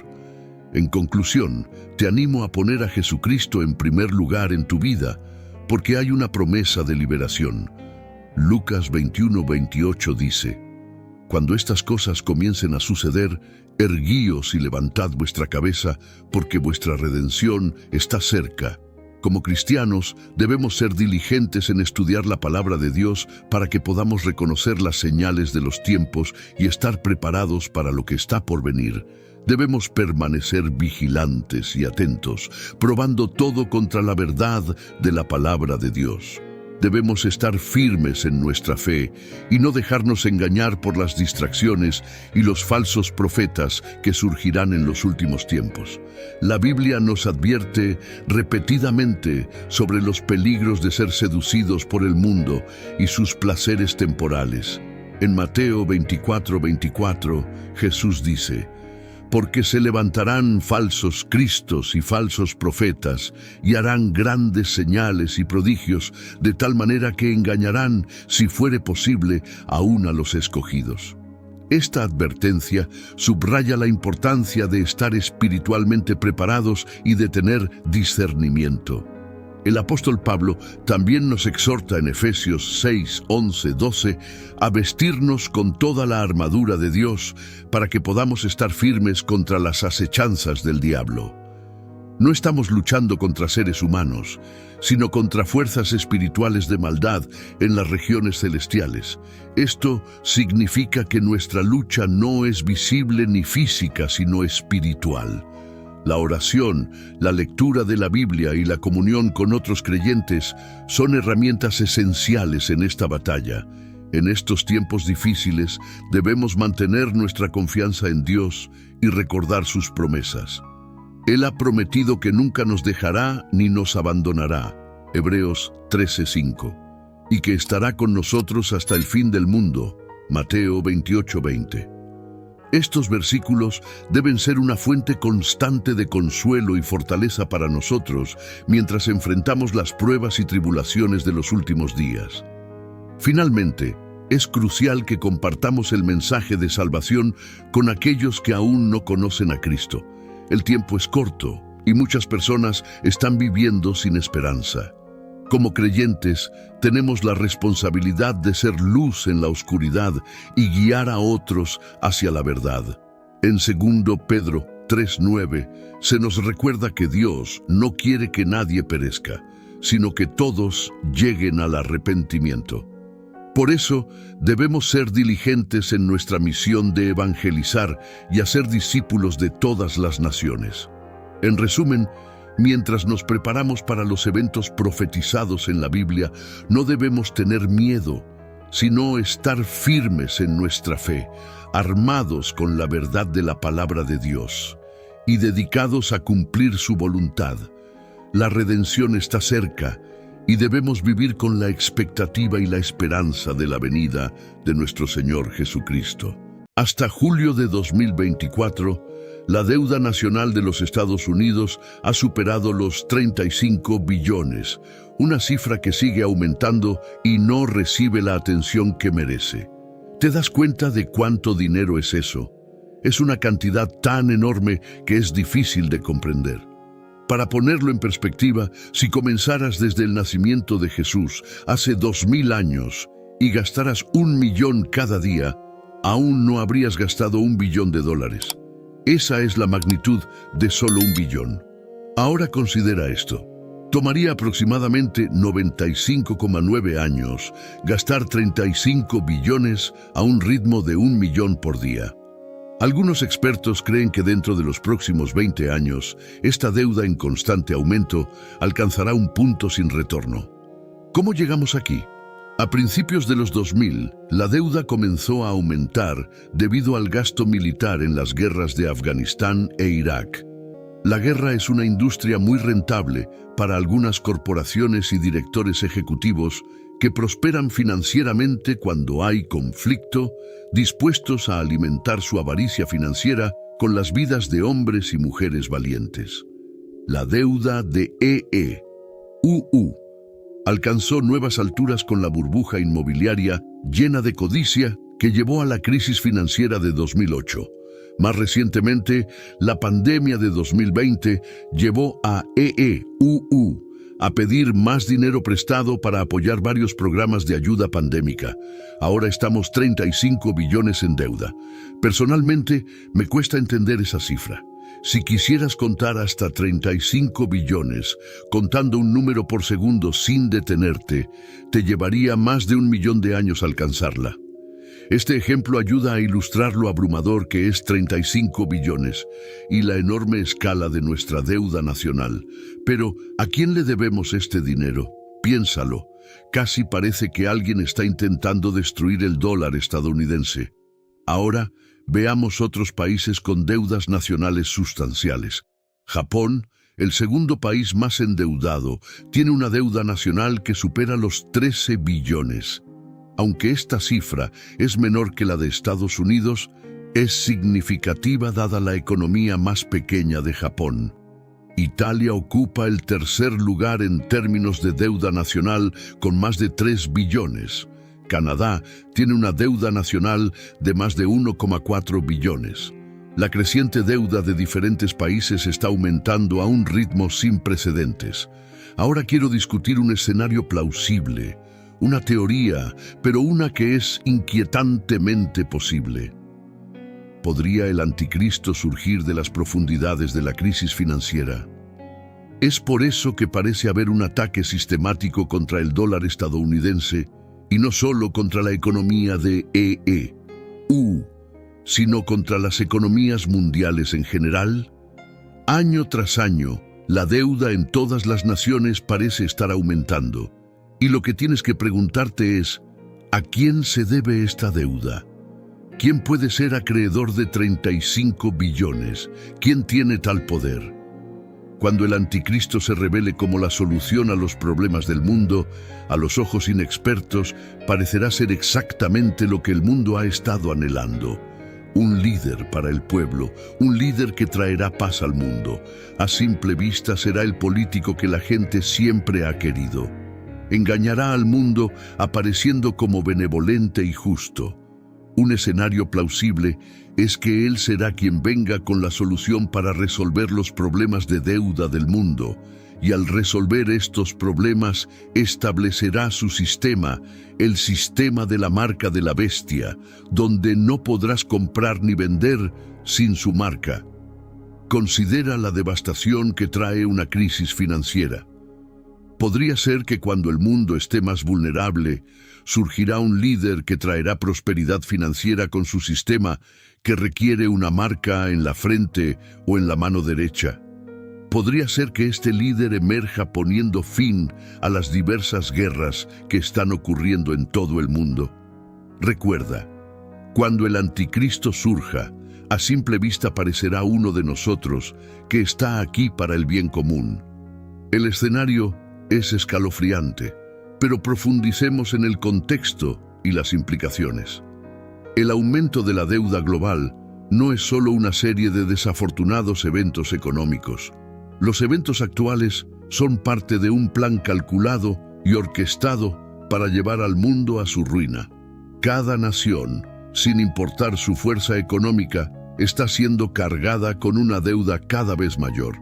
En conclusión, te animo a poner a Jesucristo en primer lugar en tu vida, porque hay una promesa de liberación. Lucas 21:28 dice: cuando estas cosas comiencen a suceder, erguíos y levantad vuestra cabeza, porque vuestra redención está cerca. Como cristianos, debemos ser diligentes en estudiar la palabra de Dios para que podamos reconocer las señales de los tiempos y estar preparados para lo que está por venir. Debemos permanecer vigilantes y atentos, probando todo contra la verdad de la palabra de Dios. Debemos estar firmes en nuestra fe y no dejarnos engañar por las distracciones y los falsos profetas que surgirán en los últimos tiempos. La Biblia nos advierte repetidamente sobre los peligros de ser seducidos por el mundo y sus placeres temporales. En Mateo 24:24, Jesús dice: porque se levantarán falsos cristos y falsos profetas, y harán grandes señales y prodigios, de tal manera que engañarán, si fuere posible, aún a los escogidos. Esta advertencia subraya la importancia de estar espiritualmente preparados y de tener discernimiento. El apóstol Pablo también nos exhorta en Efesios 6, 11, 12 a vestirnos con toda la armadura de Dios para que podamos estar firmes contra las acechanzas del diablo. No estamos luchando contra seres humanos, sino contra fuerzas espirituales de maldad en las regiones celestiales. Esto significa que nuestra lucha no es visible ni física, sino espiritual. La oración, la lectura de la Biblia y la comunión con otros creyentes son herramientas esenciales en esta batalla. En estos tiempos difíciles debemos mantener nuestra confianza en Dios y recordar sus promesas. Él ha prometido que nunca nos dejará ni nos abandonará, Hebreos 13:5, y que estará con nosotros hasta el fin del mundo, Mateo 28:20. Estos versículos deben ser una fuente constante de consuelo y fortaleza para nosotros mientras enfrentamos las pruebas y tribulaciones de los últimos días. Finalmente, es crucial que compartamos el mensaje de salvación con aquellos que aún no conocen a Cristo. El tiempo es corto y muchas personas están viviendo sin esperanza. Como creyentes, tenemos la responsabilidad de ser luz en la oscuridad y guiar a otros hacia la verdad. En 2 Pedro 3:9 se nos recuerda que Dios no quiere que nadie perezca, sino que todos lleguen al arrepentimiento. Por eso, debemos ser diligentes en nuestra misión de evangelizar y hacer discípulos de todas las naciones. En resumen, mientras nos preparamos para los eventos profetizados en la Biblia, no debemos tener miedo, sino estar firmes en nuestra fe, armados con la verdad de la palabra de Dios y dedicados a cumplir su voluntad. La redención está cerca y debemos vivir con la expectativa y la esperanza de la venida de nuestro Señor Jesucristo. Hasta julio de 2024, la deuda nacional de los Estados Unidos ha superado los 35 billones, una cifra que sigue aumentando y no recibe la atención que merece. ¿Te das cuenta de cuánto dinero es eso? Es una cantidad tan enorme que es difícil de comprender. Para ponerlo en perspectiva, si comenzaras desde el nacimiento de Jesús hace 2000 años y gastaras 1 millón cada día, aún no habrías gastado $1 billón. Esa es la magnitud de solo 1 billón. Ahora considera esto. Tomaría aproximadamente 95,9 años gastar 35 billones a un ritmo de 1 millón por día. Algunos expertos creen que dentro de los próximos 20 años, esta deuda en constante aumento alcanzará un punto sin retorno. ¿Cómo llegamos aquí? A principios de los 2000, la deuda comenzó a aumentar debido al gasto militar en las guerras de Afganistán e Irak. La guerra es una industria muy rentable para algunas corporaciones y directores ejecutivos que prosperan financieramente cuando hay conflicto, dispuestos a alimentar su avaricia financiera con las vidas de hombres y mujeres valientes. La deuda de EEUU alcanzó nuevas alturas con la burbuja inmobiliaria llena de codicia que llevó a la crisis financiera de 2008. Más recientemente, la pandemia de 2020 llevó a EEUU a pedir más dinero prestado para apoyar varios programas de ayuda pandémica. Ahora estamos 35 billones en deuda. Personalmente, me cuesta entender esa cifra. Si quisieras contar hasta 35 billones, contando un número por segundo sin detenerte, te llevaría más de 1 millón de años alcanzarla. Este ejemplo ayuda a ilustrar lo abrumador que es 35 billones y la enorme escala de nuestra deuda nacional. Pero, ¿a quién le debemos este dinero? Piénsalo. Casi parece que alguien está intentando destruir el dólar estadounidense. Ahora, veamos otros países con deudas nacionales sustanciales. Japón, el segundo país más endeudado, tiene una deuda nacional que supera los 13 billones. Aunque esta cifra es menor que la de Estados Unidos, es significativa dada la economía más pequeña de Japón. Italia ocupa el tercer lugar en términos de deuda nacional con más de 3 billones. Canadá tiene una deuda nacional de más de 1,4 billones. La creciente deuda de diferentes países está aumentando a un ritmo sin precedentes. Ahora quiero discutir un escenario plausible, una teoría, pero una que es inquietantemente posible. ¿Podría el anticristo surgir de las profundidades de la crisis financiera? Es por eso que parece haber un ataque sistemático contra el dólar estadounidense, y no solo contra la economía de EU, sino contra las economías mundiales en general. Año tras año, la deuda en todas las naciones parece estar aumentando, y lo que tienes que preguntarte es, ¿a quién se debe esta deuda? ¿Quién puede ser acreedor de 35 billones? ¿Quién tiene tal poder? Cuando el anticristo se revele como la solución a los problemas del mundo, a los ojos inexpertos, parecerá ser exactamente lo que el mundo ha estado anhelando. Un líder para el pueblo, un líder que traerá paz al mundo. A simple vista será el político que la gente siempre ha querido. Engañará al mundo apareciendo como benevolente y justo. Un escenario plausible es que él será quien venga con la solución para resolver los problemas de deuda del mundo, y al resolver estos problemas establecerá su sistema, el sistema de la marca de la bestia, donde no podrás comprar ni vender sin su marca. Considera la devastación que trae una crisis financiera. Podría ser que cuando el mundo esté más vulnerable, surgirá un líder que traerá prosperidad financiera con su sistema que requiere una marca en la frente o en la mano derecha. Podría ser que este líder emerja poniendo fin a las diversas guerras que están ocurriendo en todo el mundo. Recuerda, cuando el anticristo surja, a simple vista parecerá uno de nosotros que está aquí para el bien común. El escenario es escalofriante, pero profundicemos en el contexto y las implicaciones. El aumento de la deuda global no es solo una serie de desafortunados eventos económicos. Los eventos actuales son parte de un plan calculado y orquestado para llevar al mundo a su ruina. Cada nación, sin importar su fuerza económica, está siendo cargada con una deuda cada vez mayor.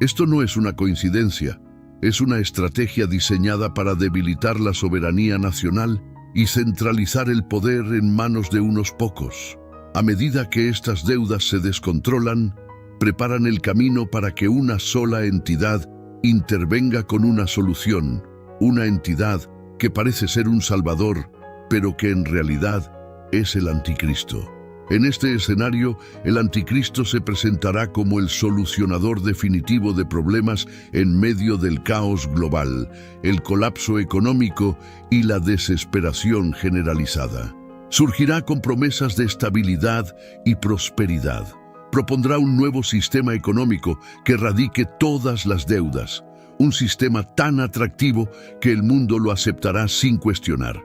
Esto no es una coincidencia. Es una estrategia diseñada para debilitar la soberanía nacional y centralizar el poder en manos de unos pocos. A medida que estas deudas se descontrolan, preparan el camino para que una sola entidad intervenga con una solución, una entidad que parece ser un salvador, pero que en realidad es el anticristo. En este escenario, el anticristo se presentará como el solucionador definitivo de problemas en medio del caos global, el colapso económico y la desesperación generalizada. Surgirá con promesas de estabilidad y prosperidad. Propondrá un nuevo sistema económico que erradique todas las deudas, un sistema tan atractivo que el mundo lo aceptará sin cuestionar.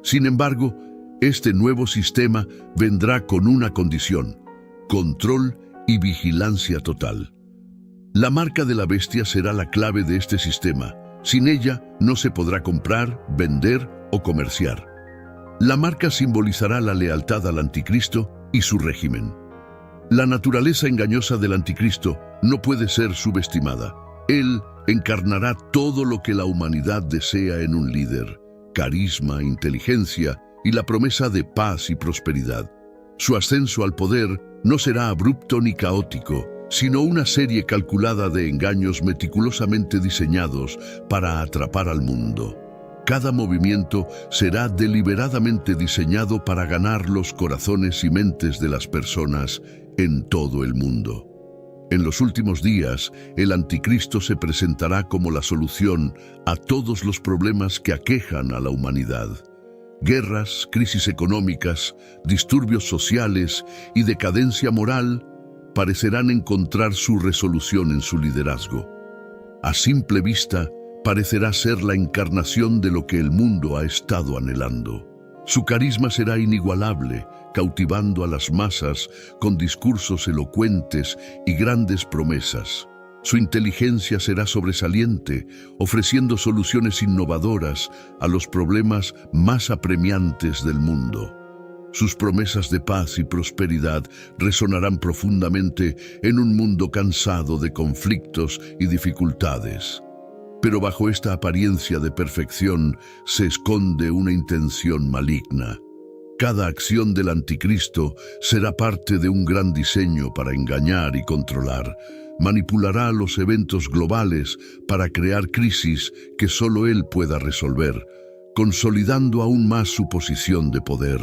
Sin embargo, este nuevo sistema vendrá con una condición: control y vigilancia total. La marca de la bestia será la clave de este sistema. Sin ella no se podrá comprar, vender o comerciar. La marca simbolizará la lealtad al anticristo y su régimen. La naturaleza engañosa del anticristo no puede ser subestimada. Él encarnará todo lo que la humanidad desea en un líder: carisma, inteligencia y la promesa de paz y prosperidad. Su ascenso al poder no será abrupto ni caótico, sino una serie calculada de engaños meticulosamente diseñados para atrapar al mundo. Cada movimiento será deliberadamente diseñado para ganar los corazones y mentes de las personas en todo el mundo. En los últimos días, el anticristo se presentará como la solución a todos los problemas que aquejan a la humanidad. Guerras, crisis económicas, disturbios sociales y decadencia moral parecerán encontrar su resolución en su liderazgo. A simple vista, parecerá ser la encarnación de lo que el mundo ha estado anhelando. Su carisma será inigualable, cautivando a las masas con discursos elocuentes y grandes promesas. Su inteligencia será sobresaliente, ofreciendo soluciones innovadoras a los problemas más apremiantes del mundo. Sus promesas de paz y prosperidad resonarán profundamente en un mundo cansado de conflictos y dificultades. Pero bajo esta apariencia de perfección se esconde una intención maligna. Cada acción del anticristo será parte de un gran diseño para engañar y controlar. Manipulará los eventos globales para crear crisis que solo él pueda resolver, consolidando aún más su posición de poder.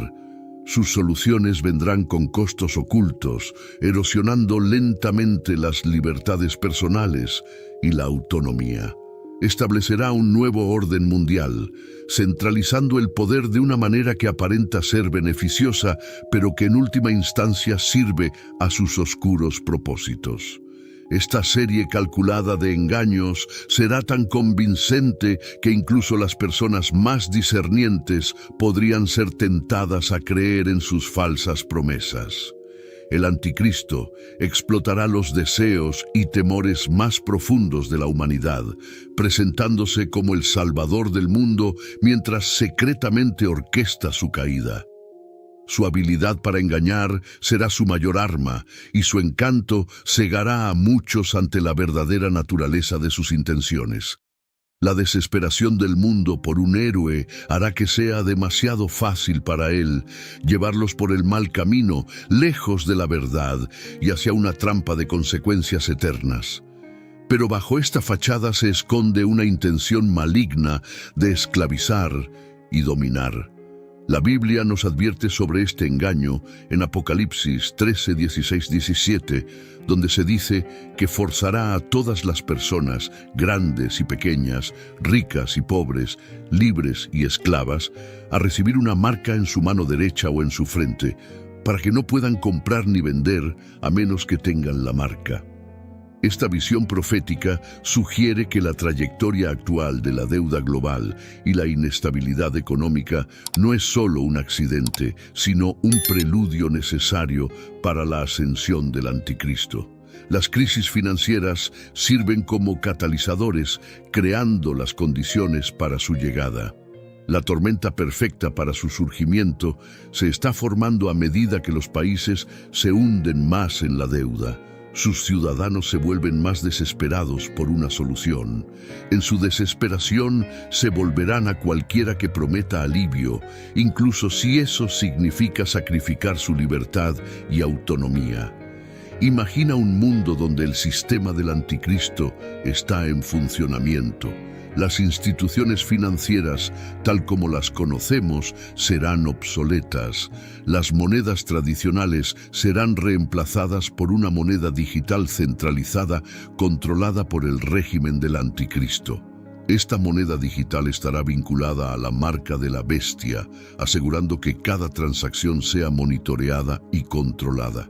Sus soluciones vendrán con costos ocultos, erosionando lentamente las libertades personales y la autonomía. Establecerá un nuevo orden mundial, centralizando el poder de una manera que aparenta ser beneficiosa, pero que en última instancia sirve a sus oscuros propósitos. Esta serie calculada de engaños será tan convincente que incluso las personas más discernientes podrían ser tentadas a creer en sus falsas promesas. El anticristo explotará los deseos y temores más profundos de la humanidad, presentándose como el salvador del mundo mientras secretamente orquesta su caída. Su habilidad para engañar será su mayor arma, y su encanto cegará a muchos ante la verdadera naturaleza de sus intenciones. La desesperación del mundo por un héroe hará que sea demasiado fácil para él llevarlos por el mal camino, lejos de la verdad y hacia una trampa de consecuencias eternas. Pero bajo esta fachada se esconde una intención maligna de esclavizar y dominar. La Biblia nos advierte sobre este engaño en Apocalipsis 13, 16, 17, donde se dice que forzará a todas las personas, grandes y pequeñas, ricas y pobres, libres y esclavas, a recibir una marca en su mano derecha o en su frente, para que no puedan comprar ni vender a menos que tengan la marca. Esta visión profética sugiere que la trayectoria actual de la deuda global y la inestabilidad económica no es solo un accidente, sino un preludio necesario para la ascensión del anticristo. Las crisis financieras sirven como catalizadores, creando las condiciones para su llegada. La tormenta perfecta para su surgimiento se está formando a medida que los países se hunden más en la deuda. Sus ciudadanos se vuelven más desesperados por una solución. En su desesperación se volverán a cualquiera que prometa alivio, incluso si eso significa sacrificar su libertad y autonomía. Imagina un mundo donde el sistema del anticristo está en funcionamiento. Las instituciones financieras, tal como las conocemos, serán obsoletas. Las monedas tradicionales serán reemplazadas por una moneda digital centralizada controlada por el régimen del anticristo. Esta moneda digital estará vinculada a la marca de la bestia, asegurando que cada transacción sea monitoreada y controlada.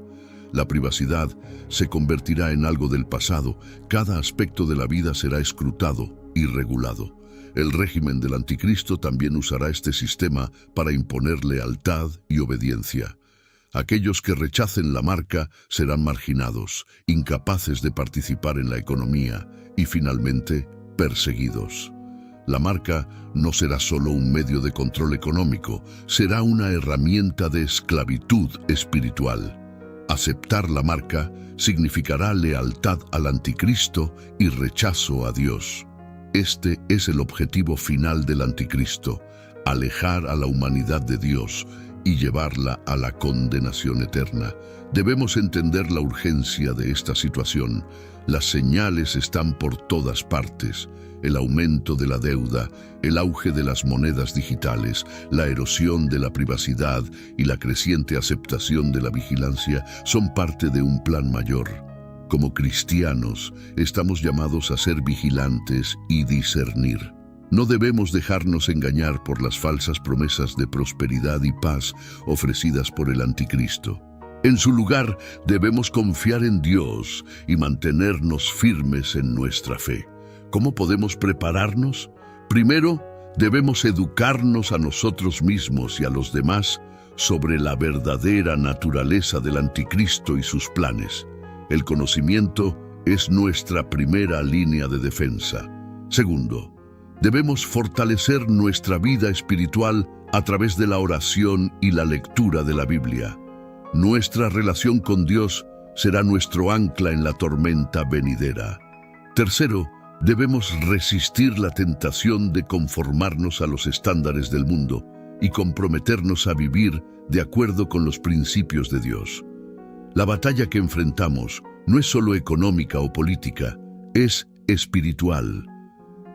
La privacidad se convertirá en algo del pasado. Cada aspecto de la vida será escrutado y regulado. El régimen del anticristo también usará este sistema para imponer lealtad y obediencia. Aquellos que rechacen la marca serán marginados, incapaces de participar en la economía y, finalmente, perseguidos. La marca no será solo un medio de control económico, será una herramienta de esclavitud espiritual. Aceptar la marca significará lealtad al anticristo y rechazo a Dios. Este es el objetivo final del anticristo, alejar a la humanidad de Dios y llevarla a la condenación eterna. Debemos entender la urgencia de esta situación. Las señales están por todas partes. El aumento de la deuda, el auge de las monedas digitales, la erosión de la privacidad y la creciente aceptación de la vigilancia son parte de un plan mayor. Como cristianos, estamos llamados a ser vigilantes y discernir. No debemos dejarnos engañar por las falsas promesas de prosperidad y paz ofrecidas por el anticristo. En su lugar, debemos confiar en Dios y mantenernos firmes en nuestra fe. ¿Cómo podemos prepararnos? Primero, debemos educarnos a nosotros mismos y a los demás sobre la verdadera naturaleza del anticristo y sus planes. El conocimiento es nuestra primera línea de defensa. Segundo, debemos fortalecer nuestra vida espiritual a través de la oración y la lectura de la Biblia. Nuestra relación con Dios será nuestro ancla en la tormenta venidera. Tercero, debemos resistir la tentación de conformarnos a los estándares del mundo y comprometernos a vivir de acuerdo con los principios de Dios. La batalla que enfrentamos no es solo económica o política, es espiritual.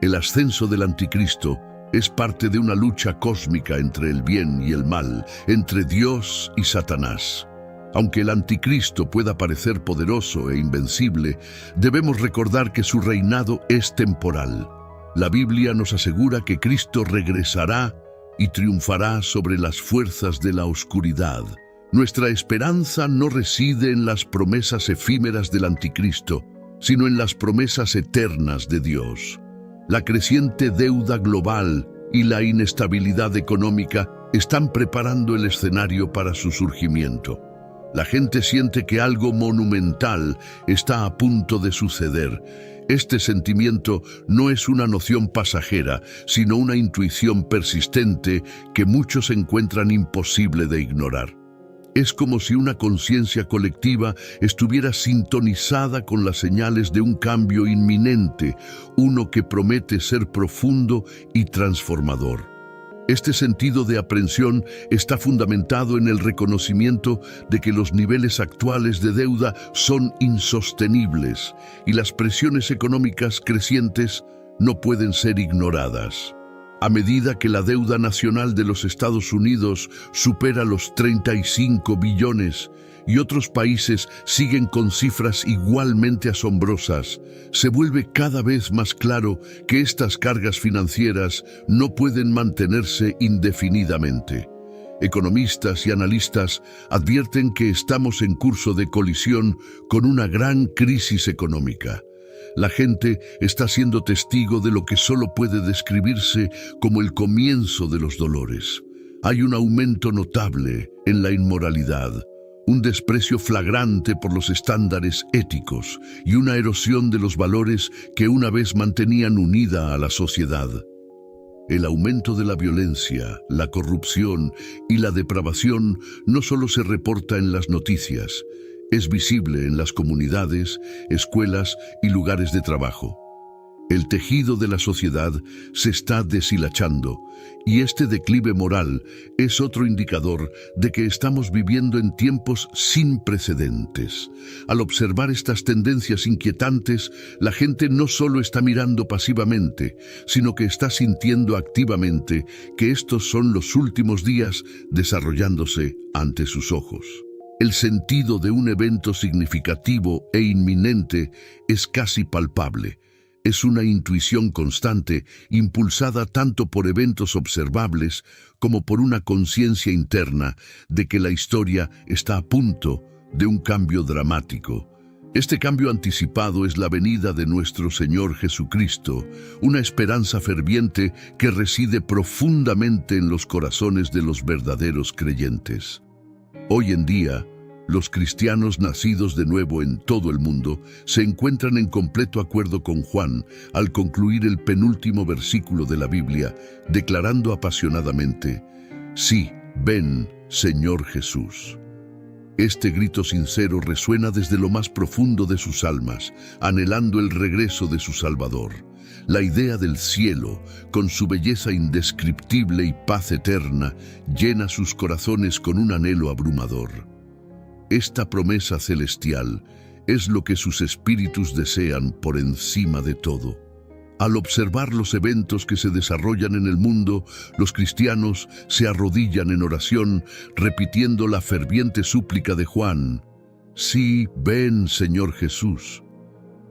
El ascenso del anticristo es parte de una lucha cósmica entre el bien y el mal, entre Dios y Satanás. Aunque el anticristo pueda parecer poderoso e invencible, debemos recordar que su reinado es temporal. La Biblia nos asegura que Cristo regresará y triunfará sobre las fuerzas de la oscuridad. Nuestra esperanza no reside en las promesas efímeras del anticristo, sino en las promesas eternas de Dios. La creciente deuda global y la inestabilidad económica están preparando el escenario para su surgimiento. La gente siente que algo monumental está a punto de suceder. Este sentimiento no es una noción pasajera, sino una intuición persistente que muchos encuentran imposible de ignorar. Es como si una conciencia colectiva estuviera sintonizada con las señales de un cambio inminente, uno que promete ser profundo y transformador. Este sentido de aprensión está fundamentado en el reconocimiento de que los niveles actuales de deuda son insostenibles y las presiones económicas crecientes no pueden ser ignoradas. A medida que la deuda nacional de los Estados Unidos supera los 35 billones y otros países siguen con cifras igualmente asombrosas, se vuelve cada vez más claro que estas cargas financieras no pueden mantenerse indefinidamente. Economistas y analistas advierten que estamos en curso de colisión con una gran crisis económica. La gente está siendo testigo de lo que solo puede describirse como el comienzo de los dolores. Hay un aumento notable en la inmoralidad, un desprecio flagrante por los estándares éticos y una erosión de los valores que una vez mantenían unida a la sociedad. El aumento de la violencia, la corrupción y la depravación no solo se reporta en las noticias, es visible en las comunidades, escuelas y lugares de trabajo. El tejido de la sociedad se está deshilachando y este declive moral es otro indicador de que estamos viviendo en tiempos sin precedentes. Al observar estas tendencias inquietantes, la gente no solo está mirando pasivamente, sino que está sintiendo activamente que estos son los últimos días desarrollándose ante sus ojos. El sentido de un evento significativo e inminente es casi palpable. Es una intuición constante, impulsada tanto por eventos observables como por una conciencia interna de que la historia está a punto de un cambio dramático. Este cambio anticipado es la venida de nuestro Señor Jesucristo, una esperanza ferviente que reside profundamente en los corazones de los verdaderos creyentes. Hoy en día, los cristianos nacidos de nuevo en todo el mundo se encuentran en completo acuerdo con Juan al concluir el penúltimo versículo de la Biblia, declarando apasionadamente: «Sí, ven, Señor Jesús». Este grito sincero resuena desde lo más profundo de sus almas, anhelando el regreso de su Salvador. La idea del cielo, con su belleza indescriptible y paz eterna, llena sus corazones con un anhelo abrumador. Esta promesa celestial es lo que sus espíritus desean por encima de todo. Al observar los eventos que se desarrollan en el mundo, los cristianos se arrodillan en oración, repitiendo la ferviente súplica de Juan: Sí, ven, Señor Jesús.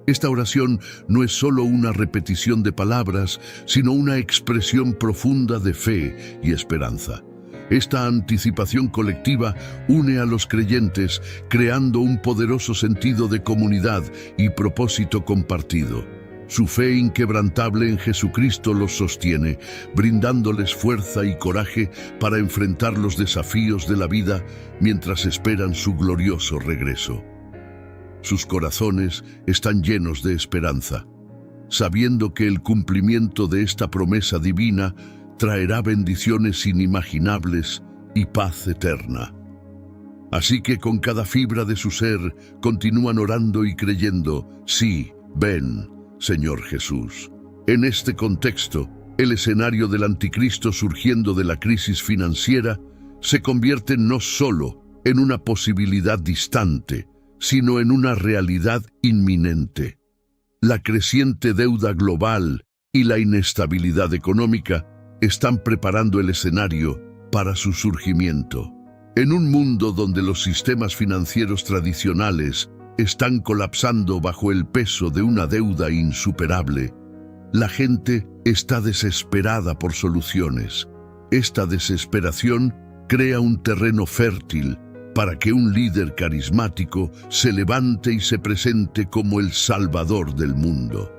Esta oración no es solo una repetición de palabras, sino una expresión profunda de fe y esperanza. Esta anticipación colectiva une a los creyentes, creando un poderoso sentido de comunidad y propósito compartido. Su fe inquebrantable en Jesucristo los sostiene, brindándoles fuerza y coraje para enfrentar los desafíos de la vida mientras esperan su glorioso regreso. Sus corazones están llenos de esperanza, sabiendo que el cumplimiento de esta promesa divina traerá bendiciones inimaginables y paz eterna. Así que con cada fibra de su ser continúan orando y creyendo, sí, ven, Señor Jesús. En este contexto, el escenario del anticristo surgiendo de la crisis financiera se convierte no solo en una posibilidad distante, sino en una realidad inminente. La creciente deuda global y la inestabilidad económica están preparando el escenario para su surgimiento. En un mundo donde los sistemas financieros tradicionales están colapsando bajo el peso de una deuda insuperable, la gente está desesperada por soluciones. Esta desesperación crea un terreno fértil para que un líder carismático se levante y se presente como el Salvador del mundo.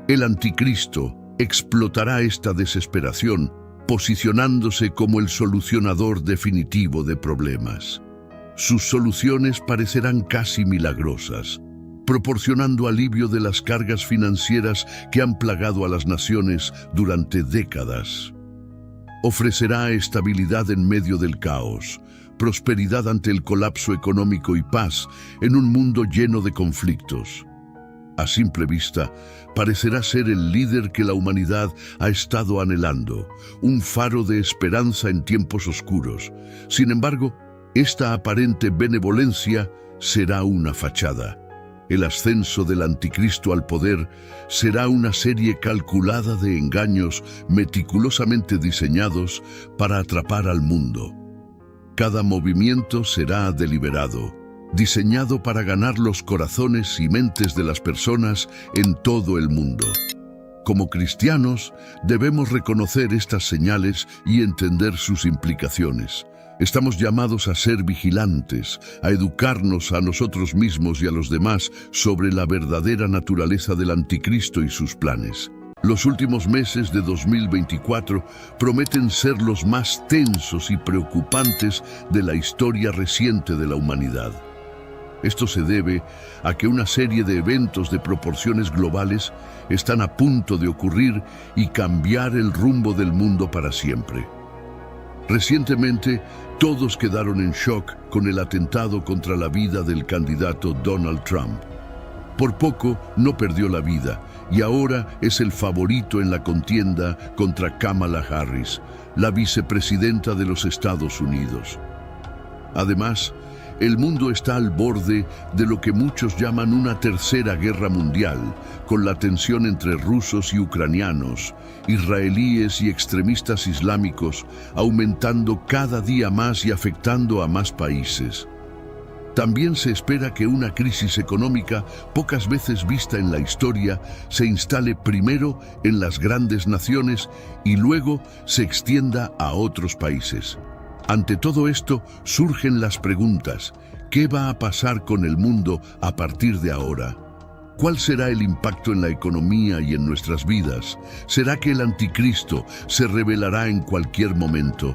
El anticristo explotará esta desesperación, posicionándose como el solucionador definitivo de problemas. Sus soluciones parecerán casi milagrosas, proporcionando alivio de las cargas financieras que han plagado a las naciones durante décadas. Ofrecerá estabilidad en medio del caos, prosperidad ante el colapso económico y paz en un mundo lleno de conflictos. A simple vista, parecerá ser el líder que la humanidad ha estado anhelando, un faro de esperanza en tiempos oscuros. Sin embargo, esta aparente benevolencia será una fachada. El ascenso del anticristo al poder será una serie calculada de engaños meticulosamente diseñados para atrapar al mundo. Cada movimiento será deliberado, diseñado para ganar los corazones y mentes de las personas en todo el mundo. Como cristianos, debemos reconocer estas señales y entender sus implicaciones. Estamos llamados a ser vigilantes, a educarnos a nosotros mismos y a los demás sobre la verdadera naturaleza del anticristo y sus planes. Los últimos meses de 2024 prometen ser los más tensos y preocupantes de la historia reciente de la humanidad. Esto se debe a que una serie de eventos de proporciones globales están a punto de ocurrir y cambiar el rumbo del mundo para siempre. Recientemente, todos quedaron en shock con el atentado contra la vida del candidato Donald Trump. Por poco no perdió la vida y ahora es el favorito en la contienda contra Kamala Harris, la vicepresidenta de los Estados Unidos. Además, el mundo está al borde de lo que muchos llaman una tercera guerra mundial, con la tensión entre rusos y ucranianos, israelíes y extremistas islámicos, aumentando cada día más y afectando a más países. También se espera que una crisis económica, pocas veces vista en la historia, se instale primero en las grandes naciones y luego se extienda a otros países. Ante todo esto surgen las preguntas: ¿qué va a pasar con el mundo a partir de ahora? ¿Cuál será el impacto en la economía y en nuestras vidas? ¿Será que el anticristo se revelará en cualquier momento?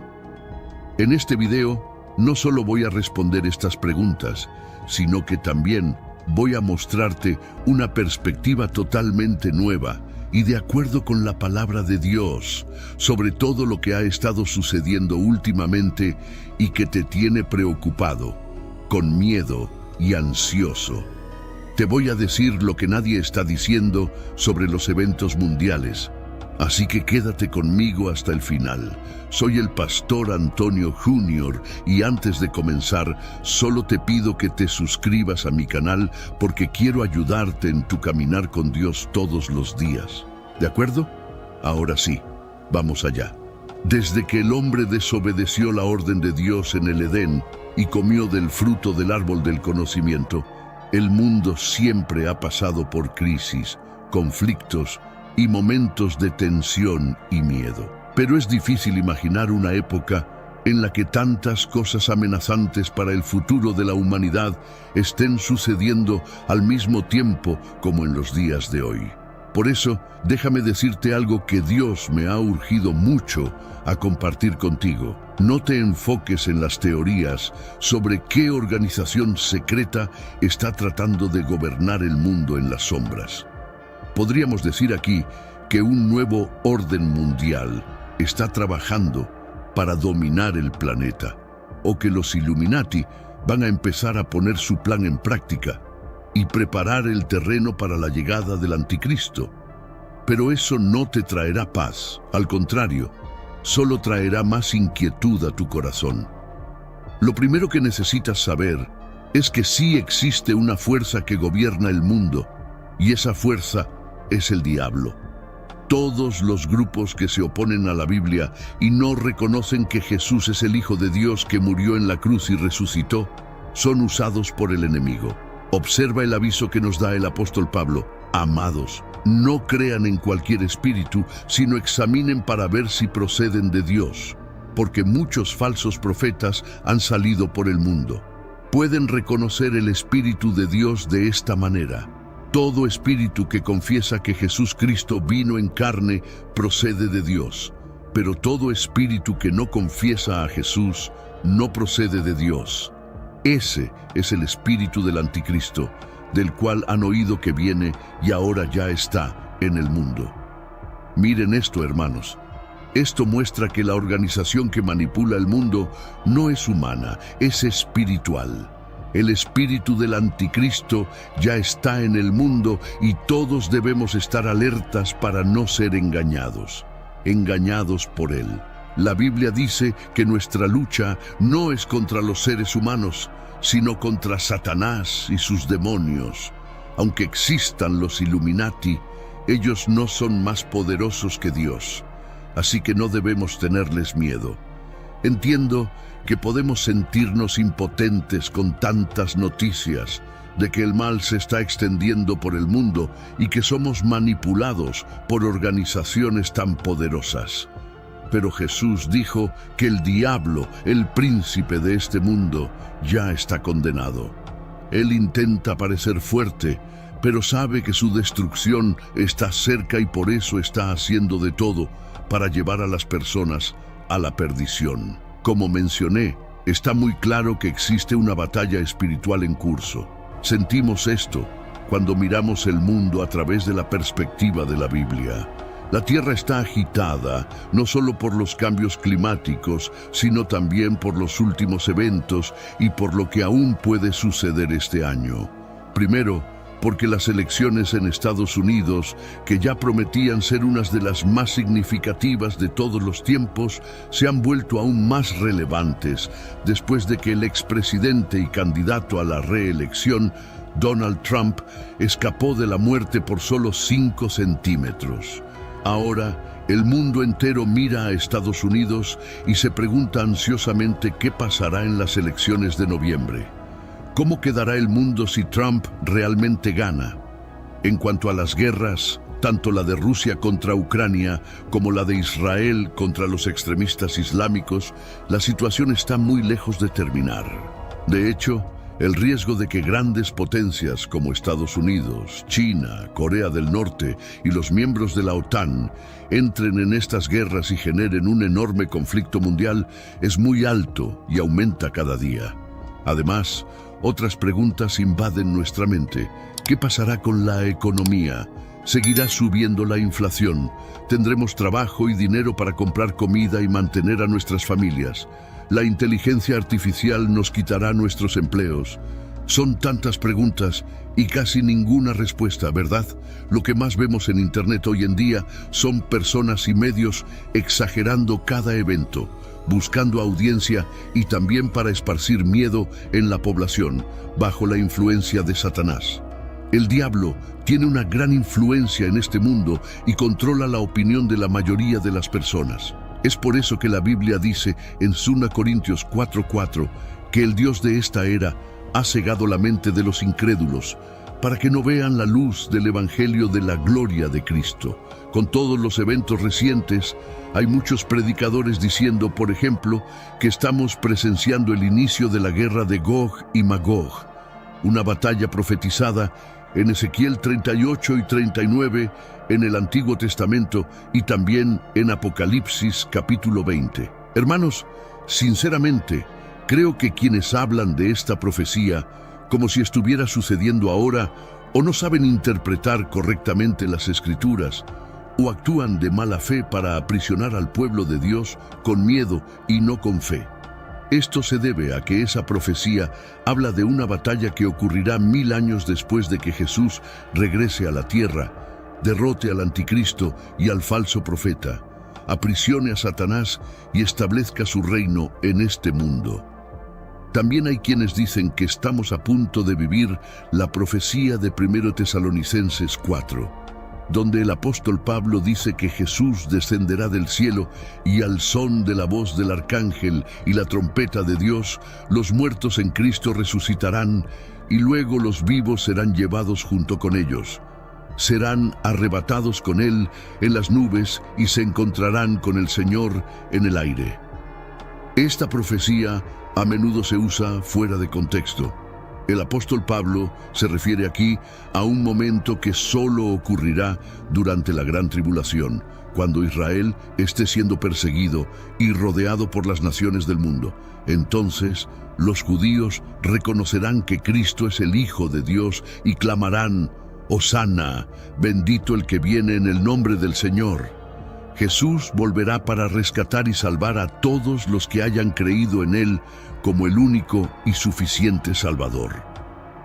En este video no solo voy a responder estas preguntas, sino que también voy a mostrarte una perspectiva totalmente nueva y de acuerdo con la palabra de Dios sobre todo lo que ha estado sucediendo últimamente y que te tiene preocupado, con miedo y ansioso. Te voy a decir lo que nadie está diciendo sobre los eventos mundiales, así que quédate conmigo hasta el final. Soy el pastor Antonio Jr. y antes de comenzar, solo te pido que te suscribas a mi canal porque quiero ayudarte en tu caminar con Dios todos los días. ¿De acuerdo? Ahora sí, vamos allá. Desde que el hombre desobedeció la orden de Dios en el Edén y comió del fruto del árbol del conocimiento, el mundo siempre ha pasado por crisis, conflictos y momentos de tensión y miedo. Pero es difícil imaginar una época en la que tantas cosas amenazantes para el futuro de la humanidad estén sucediendo al mismo tiempo como en los días de hoy. Por eso, déjame decirte algo que Dios me ha urgido mucho a compartir contigo. No te enfoques en las teorías sobre qué organización secreta está tratando de gobernar el mundo en las sombras. Podríamos decir aquí que un nuevo orden mundial está trabajando para dominar el planeta, o que los Illuminati van a empezar a poner su plan en práctica y preparar el terreno para la llegada del anticristo. Pero eso no te traerá paz, al contrario, solo traerá más inquietud a tu corazón. Lo primero que necesitas saber es que sí existe una fuerza que gobierna el mundo, y esa fuerza es el diablo. Todos los grupos que se oponen a la Biblia y no reconocen que Jesús es el Hijo de Dios que murió en la cruz y resucitó, son usados por el enemigo. Observa el aviso que nos da el apóstol Pablo. Amados, no crean en cualquier espíritu, sino examinen para ver si proceden de Dios, porque muchos falsos profetas han salido por el mundo. Pueden reconocer el Espíritu de Dios de esta manera. Todo espíritu que confiesa que Jesús Cristo vino en carne procede de Dios, pero todo espíritu que no confiesa a Jesús no procede de Dios. Ese es el espíritu del anticristo, del cual han oído que viene y ahora ya está en el mundo. Miren esto, hermanos. Esto muestra que la organización que manipula el mundo no es humana, es espiritual. El espíritu del anticristo ya está en el mundo y todos debemos estar alertas para no ser engañados por él. La Biblia dice que nuestra lucha no es contra los seres humanos, sino contra Satanás y sus demonios. Aunque existan los Illuminati, ellos no son más poderosos que Dios, así que no debemos tenerles miedo. Entiendo que podemos sentirnos impotentes con tantas noticias de que el mal se está extendiendo por el mundo y que somos manipulados por organizaciones tan poderosas. Pero Jesús dijo que el diablo, el príncipe de este mundo, ya está condenado. Él intenta parecer fuerte, pero sabe que su destrucción está cerca y por eso está haciendo de todo para llevar a las personas a la perdición. Como mencioné, está muy claro que existe una batalla espiritual en curso. Sentimos esto cuando miramos el mundo a través de la perspectiva de la Biblia. La Tierra está agitada, no solo por los cambios climáticos, sino también por los últimos eventos y por lo que aún puede suceder este año. Primero, porque las elecciones en Estados Unidos, que ya prometían ser unas de las más significativas de todos los tiempos, se han vuelto aún más relevantes después de que el expresidente y candidato a la reelección, Donald Trump, escapó de la muerte por solo 5 centímetros. Ahora, el mundo entero mira a Estados Unidos y se pregunta ansiosamente qué pasará en las elecciones de noviembre. ¿Cómo quedará el mundo si Trump realmente gana? En cuanto a las guerras, tanto la de Rusia contra Ucrania como la de Israel contra los extremistas islámicos, la situación está muy lejos de terminar. De hecho, el riesgo de que grandes potencias como Estados Unidos, China, Corea del Norte y los miembros de la OTAN entren en estas guerras y generen un enorme conflicto mundial es muy alto y aumenta cada día. Además, otras preguntas invaden nuestra mente. ¿Qué pasará con la economía? ¿Seguirá subiendo la inflación? ¿Tendremos trabajo y dinero para comprar comida y mantener a nuestras familias? ¿La inteligencia artificial nos quitará nuestros empleos? Son tantas preguntas y casi ninguna respuesta, ¿verdad? Lo que más vemos en Internet hoy en día son personas y medios exagerando cada evento, buscando audiencia y también para esparcir miedo en la población, bajo la influencia de Satanás. El diablo tiene una gran influencia en este mundo y controla la opinión de la mayoría de las personas. Es por eso que la Biblia dice en 2 Corintios 4:4 que el Dios de esta era ha cegado la mente de los incrédulos para que no vean la luz del Evangelio de la gloria de Cristo. Con todos los eventos recientes, hay muchos predicadores diciendo, por ejemplo, que estamos presenciando el inicio de la guerra de Gog y Magog, una batalla profetizada en Ezequiel 38 y 39, en el Antiguo Testamento y también en Apocalipsis capítulo 20. Hermanos, sinceramente, creo que quienes hablan de esta profecía como si estuviera sucediendo ahora, o no saben interpretar correctamente las Escrituras, o actúan de mala fe para aprisionar al pueblo de Dios con miedo y no con fe. Esto se debe a que esa profecía habla de una batalla que ocurrirá 1000 años después de que Jesús regrese a la tierra, derrote al anticristo y al falso profeta, aprisione a Satanás y establezca su reino en este mundo. También hay quienes dicen que estamos a punto de vivir la profecía de 1 Tesalonicenses 4, donde el apóstol Pablo dice que Jesús descenderá del cielo y al son de la voz del arcángel y la trompeta de Dios, los muertos en Cristo resucitarán y luego los vivos serán llevados junto con ellos. Serán arrebatados con Él en las nubes y se encontrarán con el Señor en el aire. Esta profecía a menudo se usa fuera de contexto. El apóstol Pablo se refiere aquí a un momento que solo ocurrirá durante la gran tribulación, cuando Israel esté siendo perseguido y rodeado por las naciones del mundo. Entonces, los judíos reconocerán que Cristo es el Hijo de Dios y clamarán: «Hosana, bendito el que viene en el nombre del Señor». Jesús volverá para rescatar y salvar a todos los que hayan creído en Él como el único y suficiente Salvador.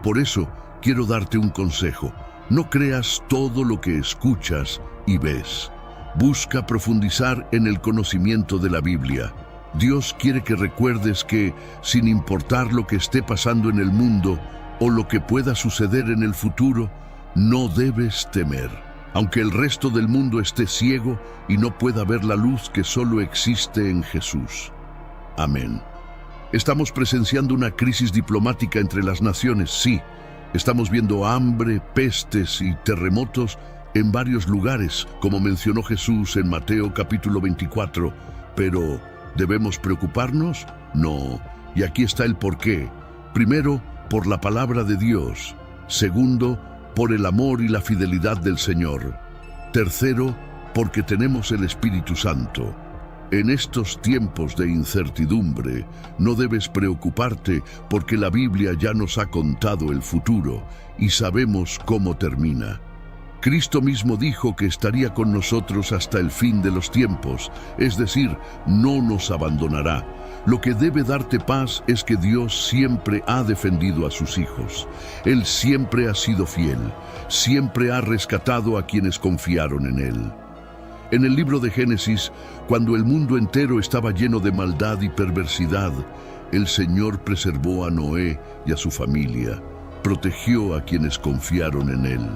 Por eso, quiero darte un consejo. No creas todo lo que escuchas y ves. Busca profundizar en el conocimiento de la Biblia. Dios quiere que recuerdes que, sin importar lo que esté pasando en el mundo o lo que pueda suceder en el futuro, no debes temer. Aunque el resto del mundo esté ciego y no pueda ver la luz que solo existe en Jesús. Amén. Estamos presenciando una crisis diplomática entre las naciones, sí. Estamos viendo hambre, pestes y terremotos en varios lugares, como mencionó Jesús en Mateo capítulo 24. Pero, ¿debemos preocuparnos? No. Y aquí está el porqué. Primero, por la palabra de Dios. Segundo, por el amor y la fidelidad del Señor. Tercero, porque tenemos el Espíritu Santo. En estos tiempos de incertidumbre, no debes preocuparte porque la Biblia ya nos ha contado el futuro y sabemos cómo termina. Cristo mismo dijo que estaría con nosotros hasta el fin de los tiempos, es decir, no nos abandonará. Lo que debe darte paz es que Dios siempre ha defendido a sus hijos. Él siempre ha sido fiel, siempre ha rescatado a quienes confiaron en Él. En el libro de Génesis, cuando el mundo entero estaba lleno de maldad y perversidad, el Señor preservó a Noé y a su familia, protegió a quienes confiaron en Él.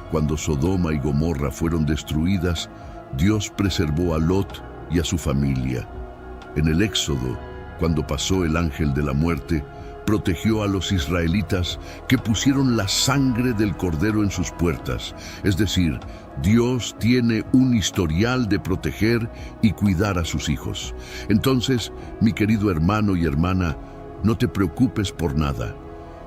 Cuando Sodoma y Gomorra fueron destruidas, Dios preservó a Lot y a su familia. En el Éxodo, cuando pasó el ángel de la muerte, protegió a los israelitas que pusieron la sangre del cordero en sus puertas. Es decir, Dios tiene un historial de proteger y cuidar a sus hijos. Entonces, mi querido hermano y hermana, no te preocupes por nada.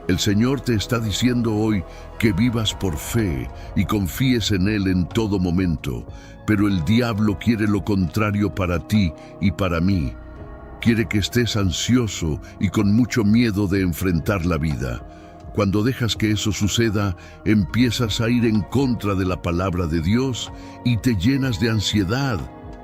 El Señor te está diciendo hoy que vivas por fe y confíes en Él en todo momento, pero el diablo quiere lo contrario para ti y para mí. Quiere que estés ansioso y con mucho miedo de enfrentar la vida. Cuando dejas que eso suceda, empiezas a ir en contra de la palabra de Dios y te llenas de ansiedad,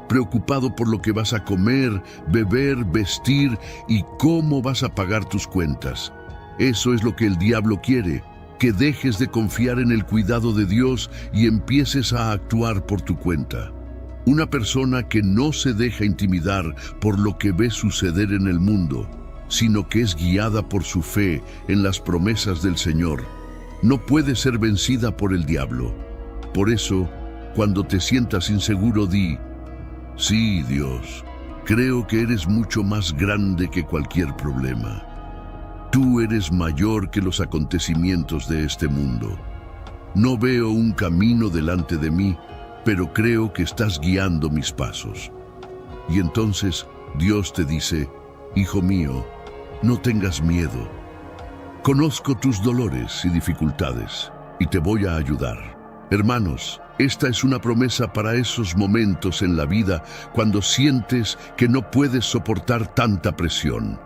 preocupado por lo que vas a comer, beber, vestir y cómo vas a pagar tus cuentas. Eso es lo que el diablo quiere, que dejes de confiar en el cuidado de Dios y empieces a actuar por tu cuenta. Una persona que no se deja intimidar por lo que ve suceder en el mundo, sino que es guiada por su fe en las promesas del Señor, no puede ser vencida por el diablo. Por eso, cuando te sientas inseguro, di: Sí, Dios, creo que eres mucho más grande que cualquier problema. Tú eres mayor que los acontecimientos de este mundo. No veo un camino delante de mí, pero creo que estás guiando mis pasos. Y entonces Dios te dice: hijo mío, no tengas miedo. Conozco tus dolores y dificultades, y te voy a ayudar. Hermanos, esta es una promesa para esos momentos en la vida cuando sientes que no puedes soportar tanta presión.